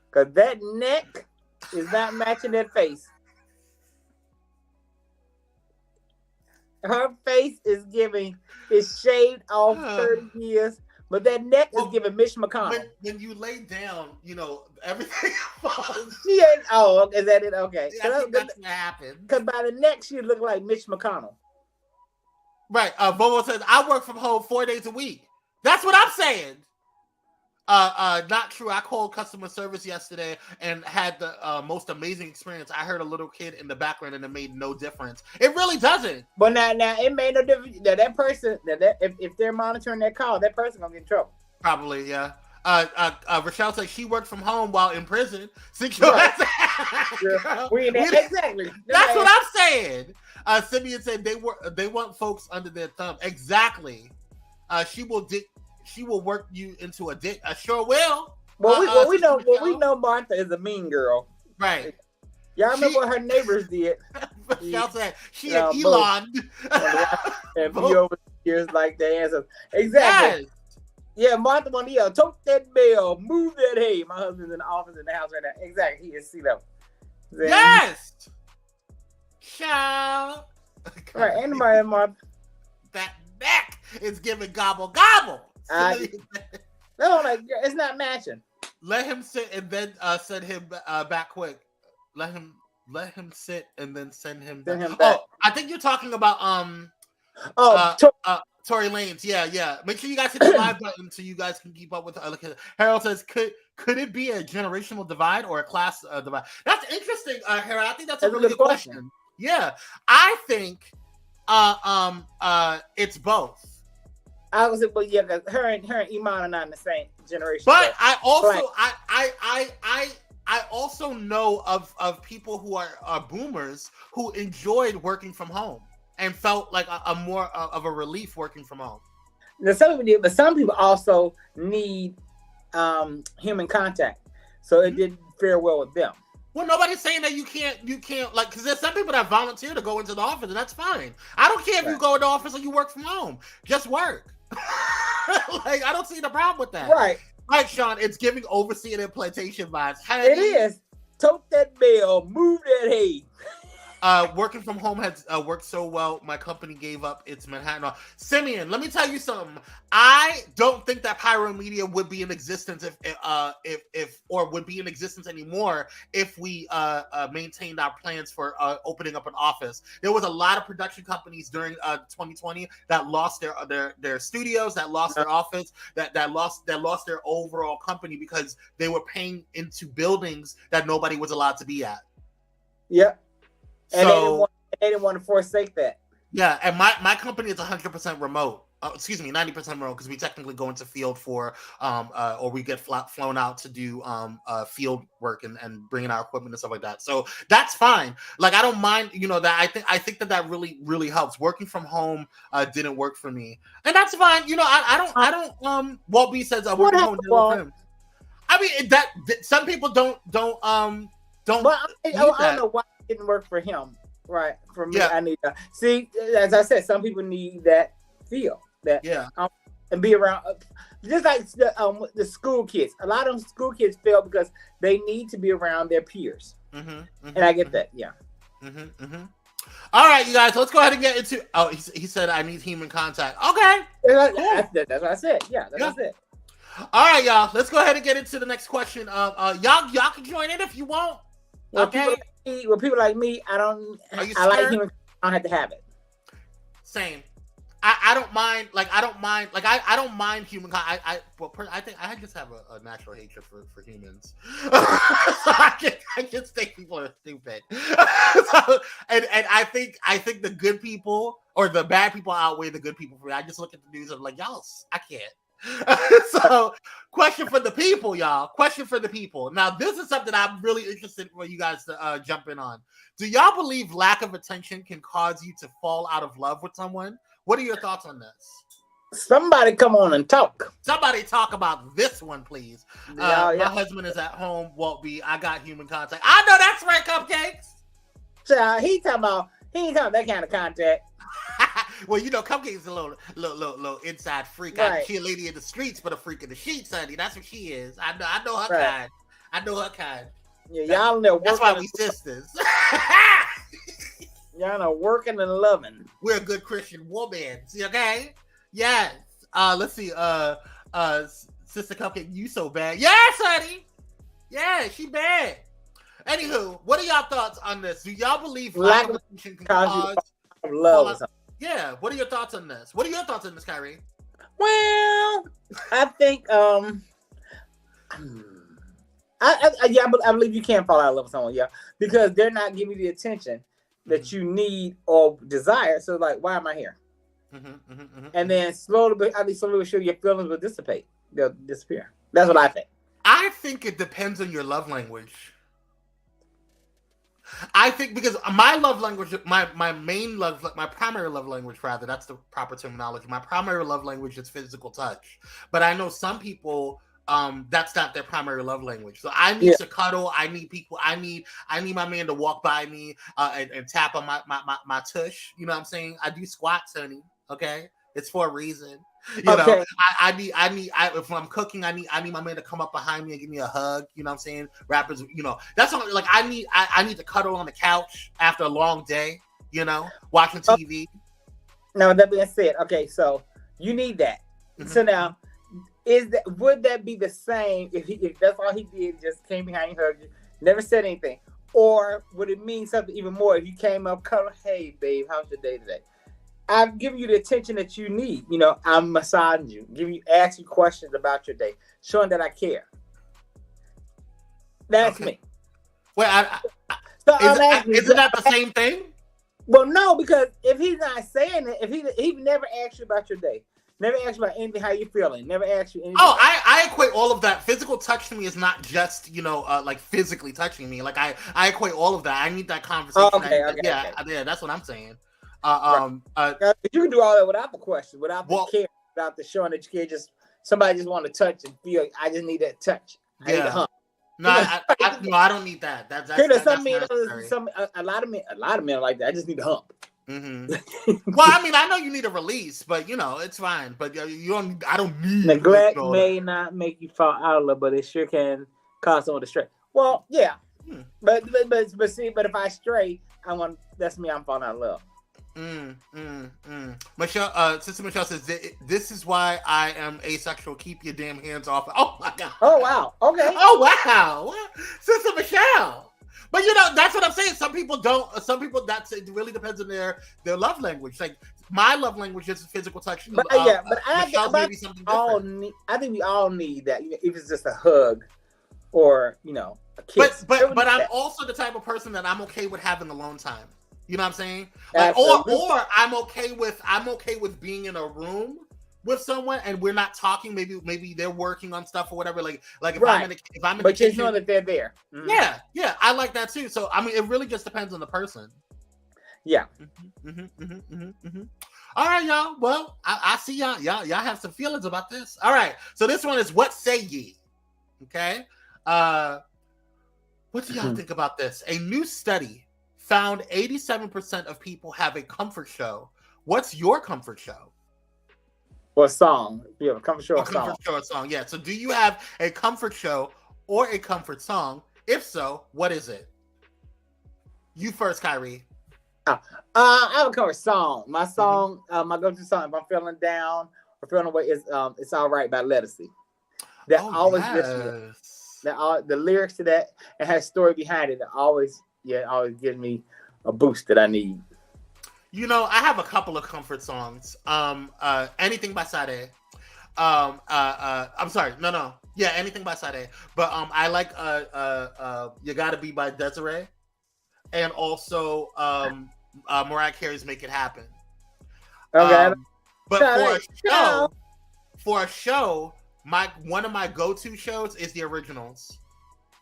[SPEAKER 2] Because that neck is not matching that face. Her face is shaved off 30 years. But that neck is giving Mitch McConnell.
[SPEAKER 1] When you lay down, everything falls.
[SPEAKER 2] She ain't. Oh, is that it? Okay.
[SPEAKER 1] Yeah, I think that's what happened.
[SPEAKER 2] Because by the neck, she looked like Mitch McConnell.
[SPEAKER 1] Right. Bobo says, I work from home 4 days a week. That's what I'm saying. Not true. I called customer service yesterday and had the most amazing experience. I heard a little kid in the background and it made no difference. It really doesn't.
[SPEAKER 2] But now it made no difference. That person, if they're monitoring that call, that person gonna get in trouble.
[SPEAKER 1] Probably, yeah. Rochelle said she worked from home while in prison.
[SPEAKER 2] Exactly.
[SPEAKER 1] That's what I'm saying. Simeon said they want folks under their thumb. Exactly. She will work you into a dick. I sure will.
[SPEAKER 2] Well, we know Martha is a mean girl.
[SPEAKER 1] Right.
[SPEAKER 2] Y'all remember what her neighbors did?
[SPEAKER 1] Y'all said she and Elon.
[SPEAKER 2] And be over years like the answers. Exactly. Yes. Yeah, Martha wanted to yell, tote that bell, move that hay. My husband's in the office in the house right now. Exactly. He is C-level.
[SPEAKER 1] Yes. Shout.
[SPEAKER 2] Right. Anybody, Martha?
[SPEAKER 1] That neck is giving gobble gobble.
[SPEAKER 2] No, it's not matching.
[SPEAKER 1] Let him sit and then send him back quick. Let him sit and then send him back. Oh, I think you're talking about Tory Lanez. Yeah. Make sure you guys hit the live button so you guys can keep up with. Harold says, could it be a generational divide or a class divide? That's interesting, Harold. I think that's a really good question. Yeah, I think it's both.
[SPEAKER 2] I was, but yeah, because her and Iman are not in the same generation.
[SPEAKER 1] But I also I also know of people who are boomers who enjoyed working from home and felt like a more of a relief working from home.
[SPEAKER 2] Now, some people did, but some people also need human contact, so it didn't fare well with them.
[SPEAKER 1] Well, nobody's saying that you can't like, because there's some people that volunteer to go into the office, and that's fine. I don't care if you go in the office or you work from home. Just work. Like, I don't see the problem with that. Right, Sean. It's giving overseeing and implantation vibes.
[SPEAKER 2] It is. Tote that bell. Move that hay.
[SPEAKER 1] Working from home has worked so well. My company gave up its Manhattan. Simeon, let me tell you something. I don't think that Pyro Media would be in existence if would be in existence anymore if we maintained our plans for opening up an office. There was a lot of production companies during 2020 that lost their studios, that lost their office, that lost their overall company because they were paying into buildings that nobody was allowed to be at.
[SPEAKER 2] Yep. And they didn't want to forsake that.
[SPEAKER 1] Yeah, and my company is 100% remote. 90% remote because we technically go into field for or we get flown out to do field work and bringing our equipment and stuff like that. So that's fine. Like, I don't mind, that I think that really, really helps. Working from home didn't work for me, and that's fine. I don't. Walt B says working from home didn't work for him. I mean, that some people don't. Well, I don't
[SPEAKER 2] know why it didn't work for him. Right. For me, I need that. See, as I said, some people need that feel. and be around. Just like the school kids. A lot of school kids fail because they need to be around their peers. And I get that. Yeah.
[SPEAKER 1] All right, you guys, let's go ahead and get into. Oh, he said I need human contact. Okay,
[SPEAKER 2] that's what I said. Yeah, that's what I said.
[SPEAKER 1] All right, y'all. Let's go ahead and get into the next question. Y'all can join in if you want. Okay.
[SPEAKER 2] People like me, I don't. I like human. I don't have to have it.
[SPEAKER 1] Same. I don't mind. Like I don't mind. Like I don't mind human. I think I just have a natural hatred for humans. So I just think people are stupid. and I think the good people or the bad people outweigh the good people for me. I just look at the news and I'm like, y'all, I can't. So, question for the people, y'all. Question for the people. Now, this is something I'm really interested for you guys to jump in on. Do y'all believe lack of attention can cause you to fall out of love with someone? What are your thoughts on this?
[SPEAKER 2] Somebody come on and talk.
[SPEAKER 1] Somebody talk about this one, please. My husband is at home. I got human contact. I know that's right, Cupcakes.
[SPEAKER 2] So he ain't talking about that kind of contact.
[SPEAKER 1] Well, you know, Cupcakes is a little inside freak.
[SPEAKER 2] Right.
[SPEAKER 1] She a lady in the streets, but a freak in the sheets, honey. That's what she is. I know her kind. I know her kind.
[SPEAKER 2] Yeah, y'all know.
[SPEAKER 1] That's why we sisters.
[SPEAKER 2] Y'all know working and loving.
[SPEAKER 1] We're a good Christian woman. See, okay? Yes. Let's see. Sister Cupcake, you so bad. Yes, honey. Yeah, she bad. Anywho, what are y'all thoughts on this? Do y'all believe lack of attention can cause
[SPEAKER 2] love?
[SPEAKER 1] Yeah. What are your thoughts on this? What are your thoughts on this, Kyrie?
[SPEAKER 2] Well, I think I believe you can fall out of love with someone, because they're not giving you the attention that you need or desire. So, like, why am I here? And then slowly but surely, your feelings will dissipate. They'll disappear. That's what I think.
[SPEAKER 1] I think it depends on your love language. I think because my love language, my primary love language, rather, that's the proper terminology. My primary love language is physical touch. But I know some people, that's not their primary love language. So I need to cuddle. I need people. I need my man to walk by me and tap on my tush. You know what I'm saying? I do squats, honey. Okay, it's for a reason. You know, I need if I'm cooking, I need my man to come up behind me and give me a hug. You know what I'm saying? Rappers, you know, that's what, like I need to cuddle on the couch after a long day. You know, watching TV.
[SPEAKER 2] Now that being said, okay, so you need that. So now, would that be the same if that's all he did, just came behind you, hugged you, never said anything, or would it mean something even more if he came up, cuddle, hey babe, how's your day today? I've given you the attention that you need. You know, I'm massaging you, ask you questions about your day, showing that I care. That's me.
[SPEAKER 1] Well, isn't that the same thing?
[SPEAKER 2] Well, no, because if he's not saying it, if he never asked you about your day, never asked you about anything, how you feeling, never asked you anything.
[SPEAKER 1] Oh, I equate all of that. Physical touch to me is not just, you know, like physically touching me. Like I equate all of that. I need that conversation.
[SPEAKER 2] Okay,
[SPEAKER 1] yeah, that's what I'm saying.
[SPEAKER 2] You can do all that without the question, without the care, without the showing that you care. Just somebody just want to touch and feel. I just need that touch. I need a hump.
[SPEAKER 1] No, I don't need that. That's a lot of men are like that. I just need a hump. Well, I mean, I know you need a release, but you know it's fine. But you don't. I don't need
[SPEAKER 2] neglect. May not make you fall out of love, but it sure can cause someone to stray. Well, yeah, but if I stray, that's me. I'm falling out of love.
[SPEAKER 1] Michelle, Sister Michelle says this is why I am asexual. Keep your damn hands off. Oh my god.
[SPEAKER 2] Oh wow. Okay.
[SPEAKER 1] Oh wow, Sister Michelle. But you know that's what I'm saying. Some people don't. Some people it really depends on their love language. Like my love language is physical touch.
[SPEAKER 2] But I think we all need that. If it's just a hug, or you know, a kiss.
[SPEAKER 1] But I'm also the type of person that I'm okay with having alone time. You know what I'm saying? Like, or I'm okay with being in a room with someone and we're not talking. Maybe they're working on stuff or whatever. Like if I'm in the
[SPEAKER 2] but
[SPEAKER 1] kitchen,
[SPEAKER 2] you know that they're there.
[SPEAKER 1] Yeah, I like that too. So I mean, it really just depends on the person.
[SPEAKER 2] Yeah.
[SPEAKER 1] All right, y'all. Well, I see y'all have some feelings about this. All right. So this one is what say ye? Okay. What do y'all think about this? A new study found 87% of people have a comfort show. What's your comfort show?
[SPEAKER 2] Or a song. You have a comfort show or
[SPEAKER 1] A
[SPEAKER 2] song.
[SPEAKER 1] comfort show or song. Yeah. So do you have a comfort show or a comfort song? If so, what is it? You first, Kyrie.
[SPEAKER 2] I have a comfort song. My song, my go-to song, if I'm feeling down or feeling away, is "It's All Right" by Lettucey. That always gets me. The lyrics to that, it has story behind it. That always gives me a boost that I need.
[SPEAKER 1] You know, I have a couple of comfort songs. Anything by Sade. I'm sorry, no. Yeah, anything by Sade. But I like You Gotta Be by Desiree. And also Mariah Carey's Make It Happen.
[SPEAKER 2] Okay.
[SPEAKER 1] But for a show, one of my go-to shows is the originals.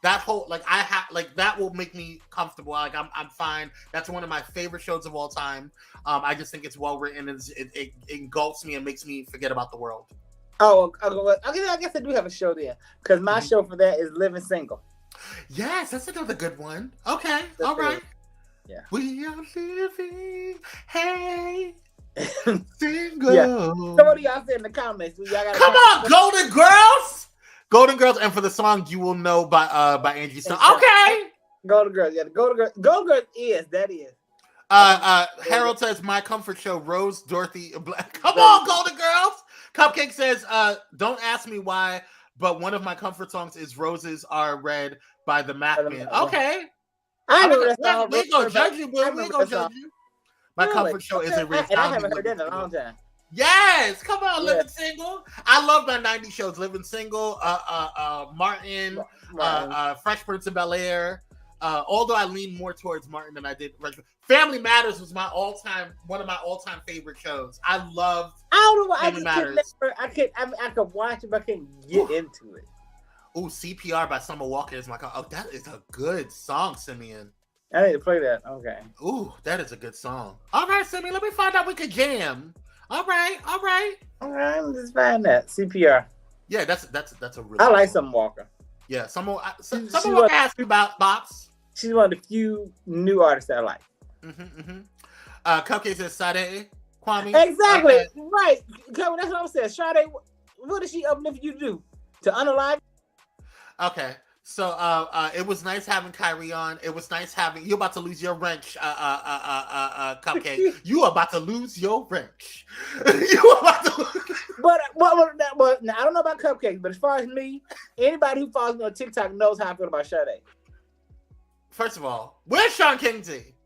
[SPEAKER 1] That whole that will make me comfortable. Like I'm fine. That's one of my favorite shows of all time. I just think it's well written and it engulfs me and makes me forget about the world.
[SPEAKER 2] Oh, I guess I do have a show there because my show for that is Living Single.
[SPEAKER 1] Yes, that's another good one. Okay, all right.
[SPEAKER 2] Yeah.
[SPEAKER 1] We are living, hey, single.
[SPEAKER 2] Yeah. So what do y'all say in the comments?
[SPEAKER 1] Come on, Golden Girls! Golden Girls, and for the song You Will Know by Angie Stone. Okay!
[SPEAKER 2] Golden Girls, yeah. The Golden Girls is.
[SPEAKER 1] Harold says, my comfort show, Rose, Dorothy, Black. Come on, Golden Girls! Cupcake says, don't ask me why, but one of my comfort songs is Roses Are Red by the Map Men. Okay.
[SPEAKER 2] I know that song.
[SPEAKER 1] We ain't gonna judge you, boo. We ain't gonna judge you. My comfort show isn't real.
[SPEAKER 2] And I haven't heard that in a long time.
[SPEAKER 1] Yes, come on, Living Single. I love my 90s shows. Living Single, Martin, Fresh Prince of Bel-Air. Although I lean more towards Martin than I did. Family Matters was one of my all-time favorite shows. I loved Family Matters.
[SPEAKER 2] I could watch it, but I couldn't get into it.
[SPEAKER 1] Ooh, CPR by Summer Walker is that is a good song, Simeon.
[SPEAKER 2] I need to play that. Okay.
[SPEAKER 1] Ooh, that is a good song. All right, Simeon, let me find out we could jam. All right.
[SPEAKER 2] Let's just find that CPR.
[SPEAKER 1] Yeah, that's a really.
[SPEAKER 2] I like Summer Walker.
[SPEAKER 1] Yeah, Summer Walker asked me about bops.
[SPEAKER 2] She's one of the few new artists that I like.
[SPEAKER 1] Cupcake says Sade, Kwame.
[SPEAKER 2] Exactly. Okay. Right. That's what I'm saying. Sade, what is she uplifting you to do? To unalive?
[SPEAKER 1] Okay. So it was nice having Kyrie on. It was nice having you. About to lose your wrench, Cupcake. You are about to lose your wrench. You are about to lose.
[SPEAKER 2] But now, I don't know about Cupcake, but as far as me, anybody who follows me on TikTok knows how I feel about Sade.
[SPEAKER 1] First of all, where's Sean Kingsey?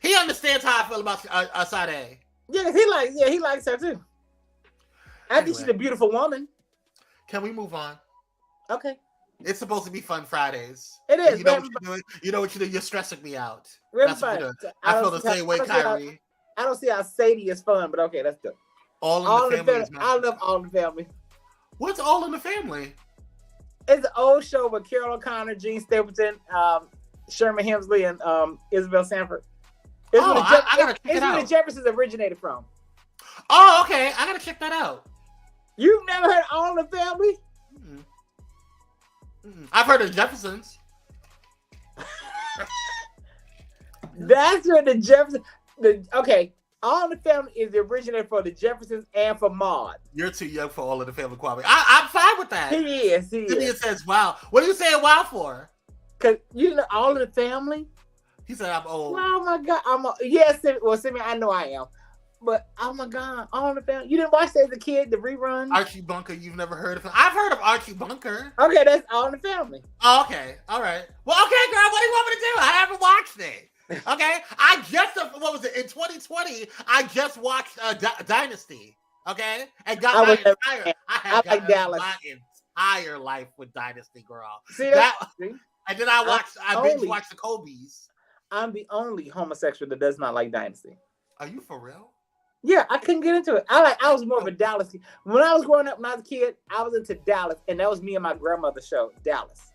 [SPEAKER 1] He understands how I feel about Sade.
[SPEAKER 2] Yeah, he likes her too. I think she's a beautiful woman.
[SPEAKER 1] Can we move on?
[SPEAKER 2] Okay.
[SPEAKER 1] It's supposed to be fun Fridays.
[SPEAKER 2] It is.
[SPEAKER 1] You know what you're doing? You know what you're doing? You're stressing me out. That's what you're doing. I feel the same way, Kyrie.
[SPEAKER 2] I don't see how Sadie is fun, but okay, let's do it.
[SPEAKER 1] All in the Family.
[SPEAKER 2] I love All in the Family.
[SPEAKER 1] What's All in the Family?
[SPEAKER 2] It's an old show with Carol O'Connor, Gene Stapleton, Sherman Hemsley, and Isabel Sanford. It's
[SPEAKER 1] I gotta check it out.
[SPEAKER 2] where the Jeffersons originated from.
[SPEAKER 1] Oh, okay. I gotta check that out.
[SPEAKER 2] You've never heard All in the Family?
[SPEAKER 1] I've heard of Jeffersons.
[SPEAKER 2] That's where the Jeffersons. All in the Family is the originator for the Jeffersons and for Maude.
[SPEAKER 1] You're too young for All in the Family, Kwame. I'm fine with that.
[SPEAKER 2] He is.
[SPEAKER 1] Simeon says, "Wow." What are you saying "wow" for?
[SPEAKER 2] Because you know All in the Family.
[SPEAKER 1] He said, "I'm old."
[SPEAKER 2] Oh my God, yes. Well, Simeon, I know I am. But oh my God, All in the Family. You didn't watch that as a kid, the rerun?
[SPEAKER 1] Archie Bunker, you've never heard of him? I've heard of Archie Bunker.
[SPEAKER 2] Okay, that's All in the Family.
[SPEAKER 1] Oh, okay, all right. Well, okay, girl, what do you want me to do? I haven't watched it. Okay, I just what was it in 2020? I just watched Dynasty. Okay, and got my entire life with Dynasty, girl.
[SPEAKER 2] See,
[SPEAKER 1] and then I binge watched the Kobe's.
[SPEAKER 2] I'm the only homosexual that does not like Dynasty.
[SPEAKER 1] Are you for real?
[SPEAKER 2] Yeah, I couldn't get into it. I was more of a Dallas kid. When I was growing up, when I was a kid, I was into Dallas, and that was me and my grandmother's show, Dallas.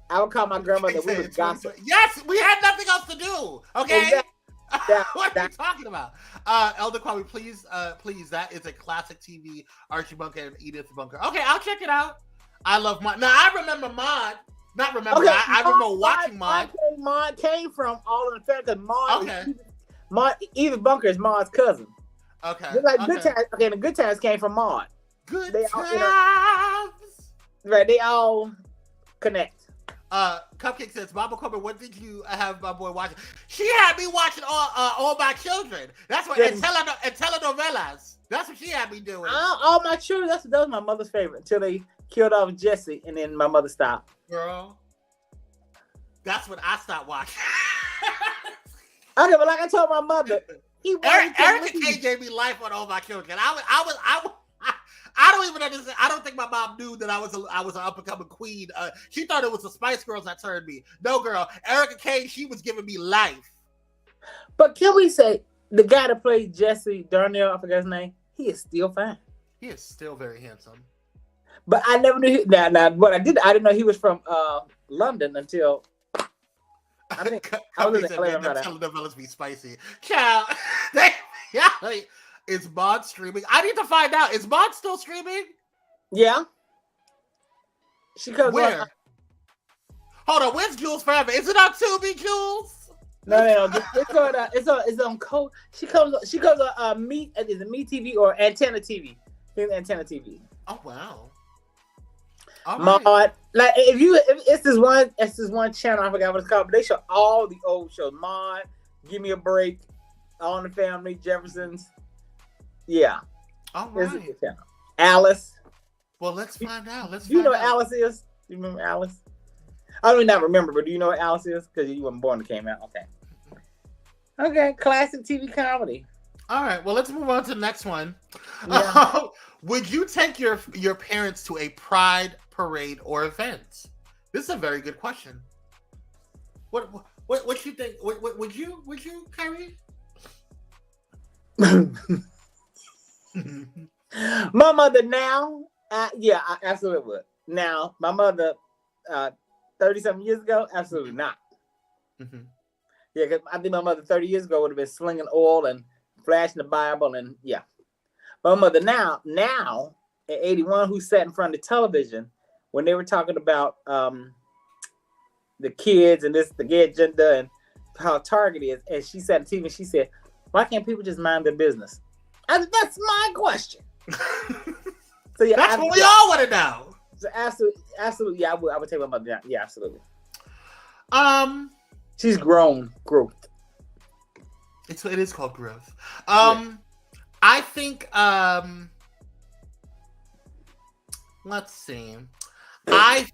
[SPEAKER 2] I would call my grandmother. We would gossip.
[SPEAKER 1] Yes, we had nothing else to do. Okay.
[SPEAKER 2] Exactly.
[SPEAKER 1] What are you talking about? Elder Kwame, please, that is a classic TV, Archie Bunker and Edith Bunker. Okay, I'll check it out. I love Maude. Now, I remember Maude. Not remember. Okay, I remember watching Maude.
[SPEAKER 2] Maude came from All in the Family. Maude, Edith Bunker is Maude's cousin.
[SPEAKER 1] Okay.
[SPEAKER 2] Just like
[SPEAKER 1] okay.
[SPEAKER 2] Good Times. Okay, the Good Times came from Maud.
[SPEAKER 1] Good
[SPEAKER 2] They
[SPEAKER 1] times.
[SPEAKER 2] all, right? They all connect.
[SPEAKER 1] Cupcake says, Mama Kwame, what did you have my boy watching? She had me watching all my children. That's what, and telenovelas. That's what she had me doing.
[SPEAKER 2] All my children. That was my mother's favorite until they killed off Jesse, and then my mother stopped.
[SPEAKER 1] Girl, that's when I stopped watching.
[SPEAKER 2] Okay, but like I told my mother,
[SPEAKER 1] Erica K gave me life on all my children. I don't even understand. I don't think my mom knew that I was an up and coming queen. She thought it was the Spice Girls that turned me. No, girl, Erica K, she was giving me life.
[SPEAKER 2] But can we say the guy that played Jesse Darnell, I forgot his name, he is still fine.
[SPEAKER 1] He is still very handsome.
[SPEAKER 2] But I never knew. Now, what I didn't know he was from London until. I think I was
[SPEAKER 1] telenovelas be spicy. Child, is Maud streaming? I need to find out. Is Maud still streaming?
[SPEAKER 2] Yeah. She comes
[SPEAKER 1] Where?
[SPEAKER 2] on.
[SPEAKER 1] Hold on. Where's Jules Forever? Is it on Tubi, Jules?
[SPEAKER 2] No. It's on code. She comes on Me. Is it Me TV or Antenna TV? It's Antenna TV.
[SPEAKER 1] Oh wow.
[SPEAKER 2] Maud, right. Like if it's this one channel, I forgot what it's called, but they show all the old shows. Maud, Give Me a Break, All in the Family, Jeffersons. Yeah.
[SPEAKER 1] All right.
[SPEAKER 2] Alice.
[SPEAKER 1] Well, let's find out.
[SPEAKER 2] You know what Alice is? You remember Alice? I don't not remember, but do you know what Alice is? Because you weren't born when it came out. Okay, classic TV comedy.
[SPEAKER 1] All right, well, let's move on to the next one.
[SPEAKER 2] Yeah.
[SPEAKER 1] Would you take your parents to a pride parade or event? This is a very good question. What you think? Would you, Kyrie?
[SPEAKER 2] My mother now, yeah, I absolutely would. Now, my mother, 30-something years ago, absolutely not.
[SPEAKER 1] Mm-hmm.
[SPEAKER 2] Yeah, because I think my mother 30 years ago would have been slinging oil and flashing the Bible, and yeah. My mother now at 81, who sat in front of the television when they were talking about the kids and the gay agenda and how Target is, and she sat on TV and she said, "Why can't people just mind their business?" That's my question. So yeah,
[SPEAKER 1] that's what we all want to know.
[SPEAKER 2] So absolutely, yeah, I would take my mother down. Yeah, absolutely. She's growth.
[SPEAKER 1] It is called growth. Yeah. I think. Let's see. I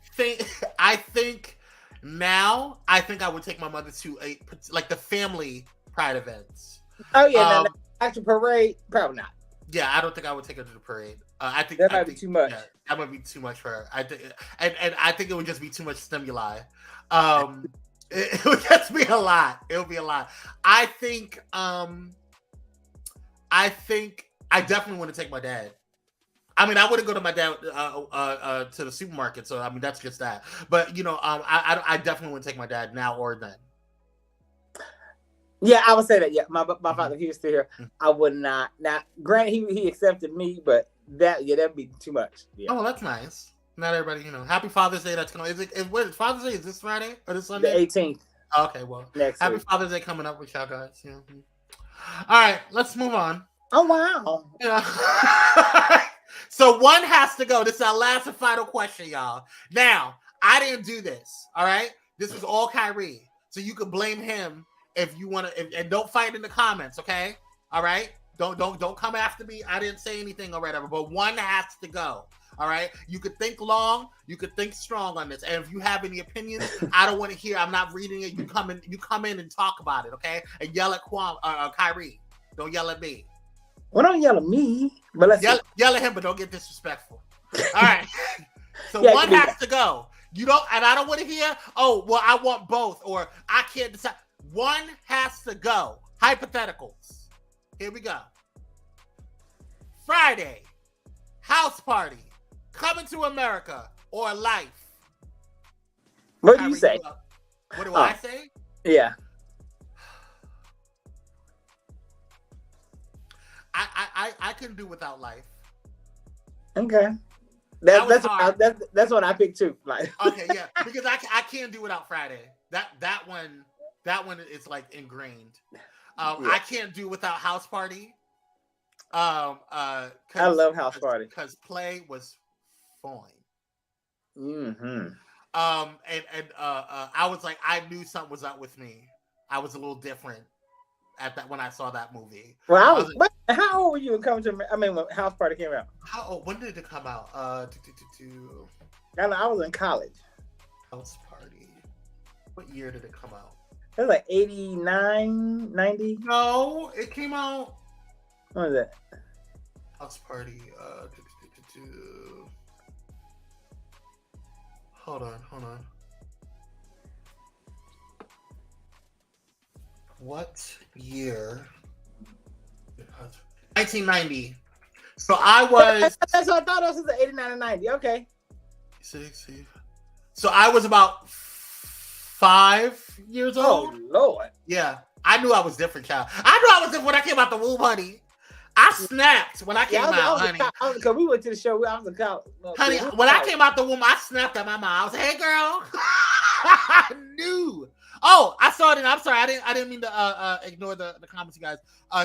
[SPEAKER 1] think now. I think I would take my mother to the family pride events.
[SPEAKER 2] Oh yeah, actual parade, probably not.
[SPEAKER 1] Yeah, I don't think I would take her to the parade. I think
[SPEAKER 2] that might be too much.
[SPEAKER 1] Yeah, that might be too much for her. I think, and I think it would just be too much stimuli. It would just be a lot. It would be a lot. I think I definitely want to take my dad. I mean, I wouldn't go to my dad to the supermarket, so I mean that's just that. But I definitely want to take my dad now or then.
[SPEAKER 2] Yeah, I would say that. Yeah, my father, he was still here. I would not. Now, granted, he accepted me, but that'd be too much. Yeah.
[SPEAKER 1] Oh, that's nice. Not everybody, Happy Father's Day. That's coming. Is Father's Day? Is this Friday or this Sunday?
[SPEAKER 2] The 18th.
[SPEAKER 1] Okay, well, happy
[SPEAKER 2] week.
[SPEAKER 1] Father's Day coming up with y'all guys. Yeah. All right, let's move on.
[SPEAKER 2] Oh wow.
[SPEAKER 1] Yeah. So one has to go. This is our last and final question, y'all. Now, I didn't do this. All right, this was all Kyrie, so you can blame him if you want to, and don't fight in the comments. Okay, all right. Don't come after me. I didn't say anything or whatever, but one has to go. All right. You could think long, you could think strong on this. And if you have any opinions, I don't want to hear. I'm not reading it. You come in and talk about it, okay? And yell at Kyrie. Don't yell at me.
[SPEAKER 2] Well, don't yell at me, but let's
[SPEAKER 1] yell at him, but don't get disrespectful. All right. So one has to go. You don't, and I don't want to hear, oh, well, I want both, or I can't decide. One has to go. Hypotheticals. Here we go. Friday, house party, coming to America, or life.
[SPEAKER 2] What do you say?
[SPEAKER 1] What do I say?
[SPEAKER 2] Yeah.
[SPEAKER 1] I can do without life.
[SPEAKER 2] Okay. That's what I picked too. Like.
[SPEAKER 1] Okay, yeah, because I can't do without Friday. That one is like ingrained. I can't do without house party.
[SPEAKER 2] I love House Party
[SPEAKER 1] because play was fun.
[SPEAKER 2] Mm-hmm.
[SPEAKER 1] I was like, I knew something was up with me. I was a little different at that when I saw that movie.
[SPEAKER 2] Well, how old were you when when House Party came out?
[SPEAKER 1] How old? When did it come out?
[SPEAKER 2] I was in college.
[SPEAKER 1] House Party. What year did it come out?
[SPEAKER 2] It was like 89, 90.
[SPEAKER 1] No, it came out.
[SPEAKER 2] What was that?
[SPEAKER 1] House Party. Hold on. What year? 1990. So I was.
[SPEAKER 2] That's what I thought. It was 89 and 90. Okay.
[SPEAKER 1] 60. So I was about 5 years old.
[SPEAKER 2] Oh Lord.
[SPEAKER 1] Yeah, I knew I was different, child. I knew I was different when I came out the womb, honey. I snapped when I came out, honey.
[SPEAKER 2] Because we went to the show. I was in college.
[SPEAKER 1] Honey, when I came out the womb, I snapped at my mom. I was like, "Hey, girl." I knew. Oh, I saw it. I'm sorry. I didn't mean to ignore the comments, you guys.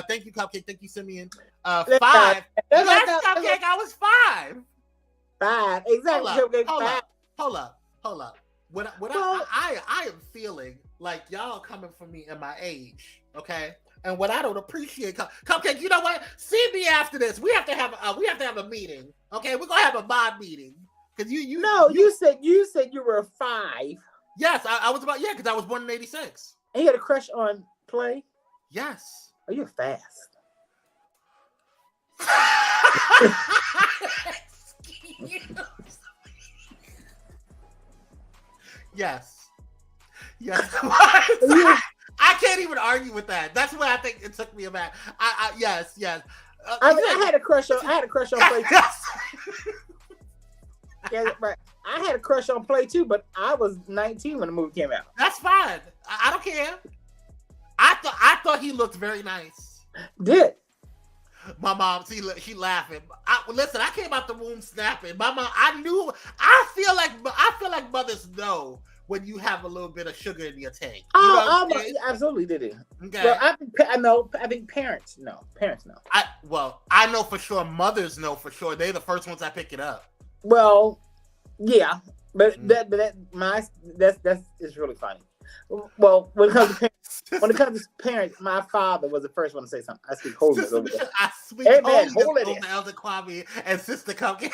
[SPEAKER 1] Thank you, Cupcake. Thank you, Simeon. 5. Yes, Cupcake. I was 5.
[SPEAKER 2] 5. Exactly.
[SPEAKER 1] Hold up. I am feeling like y'all coming for me in my age, okay? And what I don't appreciate, Cupcake. You know what? See me after this. We have to have a meeting, okay? We're gonna have a mod meeting because you
[SPEAKER 2] said you were 5.
[SPEAKER 1] Yes, I was about because I was born in 86.
[SPEAKER 2] And you had a crush on Play?
[SPEAKER 1] Yes.
[SPEAKER 2] Oh, you're fast.
[SPEAKER 1] Yes. I can't even argue with that. That's why I think it took me a minute. Yes.
[SPEAKER 2] I had a crush on Play too. Yeah, right. I had a crush on Play too, but I was 19 when the movie came out.
[SPEAKER 1] That's fine. I don't care. I thought he looked very nice.
[SPEAKER 2] Did.
[SPEAKER 1] My mom, she laughing. Listen, I came out the womb snapping. My mom, I feel like mothers know when you have a little bit of sugar in your tank.
[SPEAKER 2] Absolutely did it.
[SPEAKER 1] Okay.
[SPEAKER 2] Well, I think parents know. Parents know.
[SPEAKER 1] I know for sure. Mothers know for sure. They're the first ones that pick it up.
[SPEAKER 2] Well, yeah, but that's really funny. Well, when it comes to parents, my father was the first one to say something. I speak holiness over there.
[SPEAKER 1] I speak holiness over Elder Kwame and Sister Cupcake.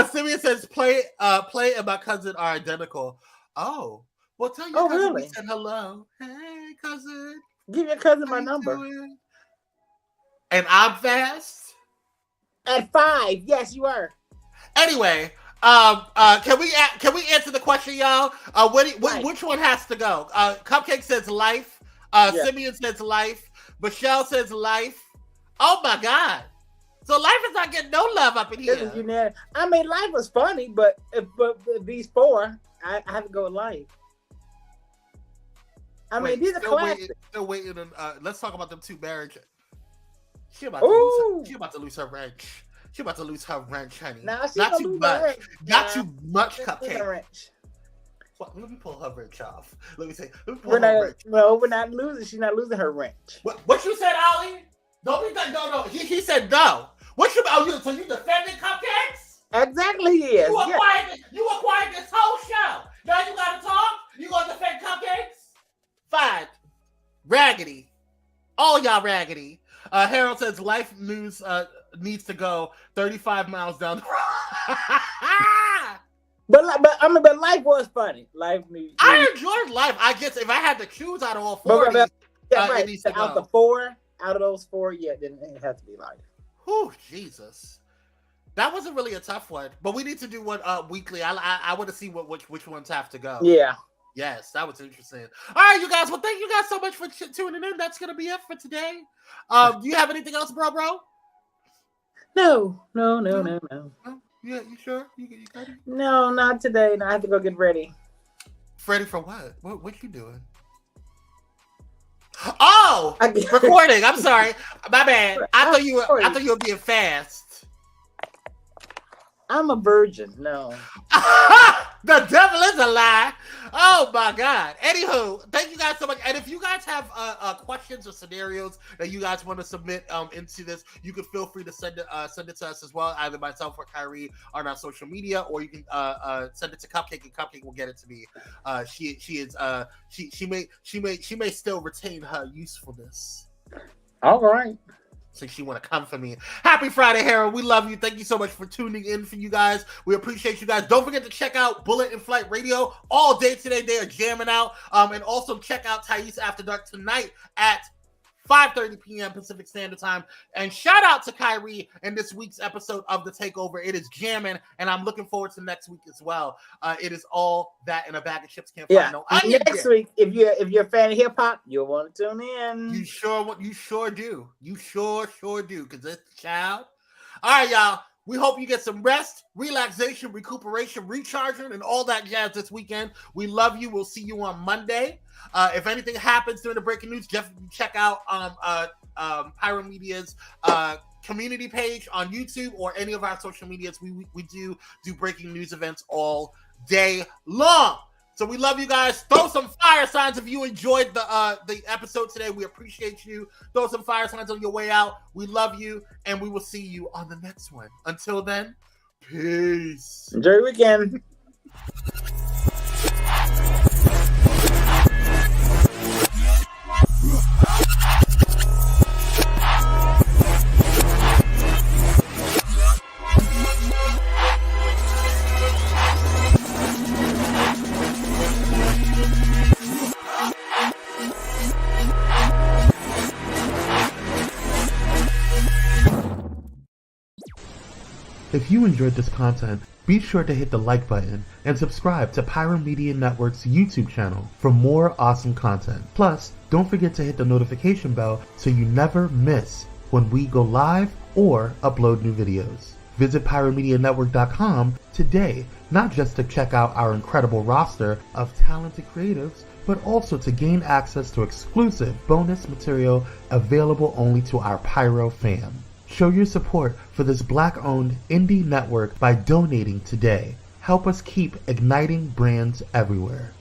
[SPEAKER 1] Simeon says Play and my cousin are identical. Oh, well, tell your cousin we said hello. Hey, cousin.
[SPEAKER 2] Give your cousin my number.
[SPEAKER 1] Doing? And I'm fast.
[SPEAKER 2] At 5, yes, you are.
[SPEAKER 1] Anyway, can we answer the question, y'all? Which one has to go? Cupcake says life. Simeon says life. Michelle says life. Oh my God! So life is not getting no love up in here.
[SPEAKER 2] I mean, life was funny, but these 4, I have to go with life. I mean, these are classics.
[SPEAKER 1] Still waiting on. Let's talk about them 2 marriages. She about to lose her wrench. She about to lose her wrench, honey.
[SPEAKER 2] Not
[SPEAKER 1] too much. Not too much, Cupcake. Let me pull her wrench off. Let me see.
[SPEAKER 2] We're not losing. She's not losing her wrench.
[SPEAKER 1] What you said, Ollie? Don't be that. No. He said no. So you defending Cupcakes?
[SPEAKER 2] Exactly, he is.
[SPEAKER 1] You acquired this whole show. Now you gotta talk? You gonna defend Cupcakes? Fine. Raggedy. All y'all raggedy. Harold says life news needs to go 35 miles down the road.
[SPEAKER 2] but life was funny.
[SPEAKER 1] I enjoyed life. I guess if I had to choose out of all 4,
[SPEAKER 2] right. Out of those 4, then it has to be life.
[SPEAKER 1] Whew, Jesus. That wasn't really a tough one, but we need to do one weekly. I want to see which ones have to go.
[SPEAKER 2] Yeah.
[SPEAKER 1] Yes, that was interesting. All right, you guys. Well, thank you guys so much for tuning in. That's gonna be it for today. Do you have anything else, bro?
[SPEAKER 2] No.
[SPEAKER 1] Yeah, you sure? You got it?
[SPEAKER 2] No, not today. No, I have to go get ready.
[SPEAKER 1] Ready for what? What you doing? Oh, recording. I'm sorry, my bad. I thought you were being fast.
[SPEAKER 2] I'm a virgin. No.
[SPEAKER 1] The devil is a lie. Oh my God. Anywho, thank you guys so much. And if you guys have questions or scenarios that you guys want to submit into this, you can feel free to send it to us as well, either myself or Kyrie on our social media, or you can send it to Cupcake, and Cupcake will get it to me. She may still retain her usefulness.
[SPEAKER 2] All right.
[SPEAKER 1] So she want to come for me. Happy Friday, Harold. We love you. Thank you so much for tuning in for you guys. We appreciate you guys. Don't forget to check out Bullet in Flight Radio all day today. They are jamming out. And also check out Thais After Dark tonight at 5:30 p.m. Pacific Standard Time. And shout out to Kyrie in this week's episode of The Takeover. It is jamming, and I'm looking forward to next week as well. It is all that in a bag of chips. Can't find no onion.
[SPEAKER 2] Next week, if you're a fan of hip hop, you'll want to tune in.
[SPEAKER 1] You sure do. You sure do. Because it's the child. All right, y'all. We hope you get some rest, relaxation, recuperation, recharging, and all that jazz this weekend. We love you. We'll see you on Monday. If anything happens during the breaking news, definitely check out Pyro Media's community page on YouTube or any of our social medias. We do breaking news events all day long. So we love you guys. Throw some fire signs if you enjoyed the episode today. We appreciate you. Throw some fire signs on your way out. We love you, and we will see you on the next one. Until then, peace.
[SPEAKER 2] Enjoy your weekend.
[SPEAKER 1] If you enjoyed this content, be sure to hit the like button and subscribe to Pyro Media Network's YouTube channel for more awesome content. Plus, don't forget to hit the notification bell so you never miss when we go live or upload new videos. Visit pyromedianetwork.com today, not just to check out our incredible roster of talented creatives, but also to gain access to exclusive bonus material available only to our Pyro fam. Show your support for this Black-owned indie network by donating today. Help us keep igniting brands everywhere.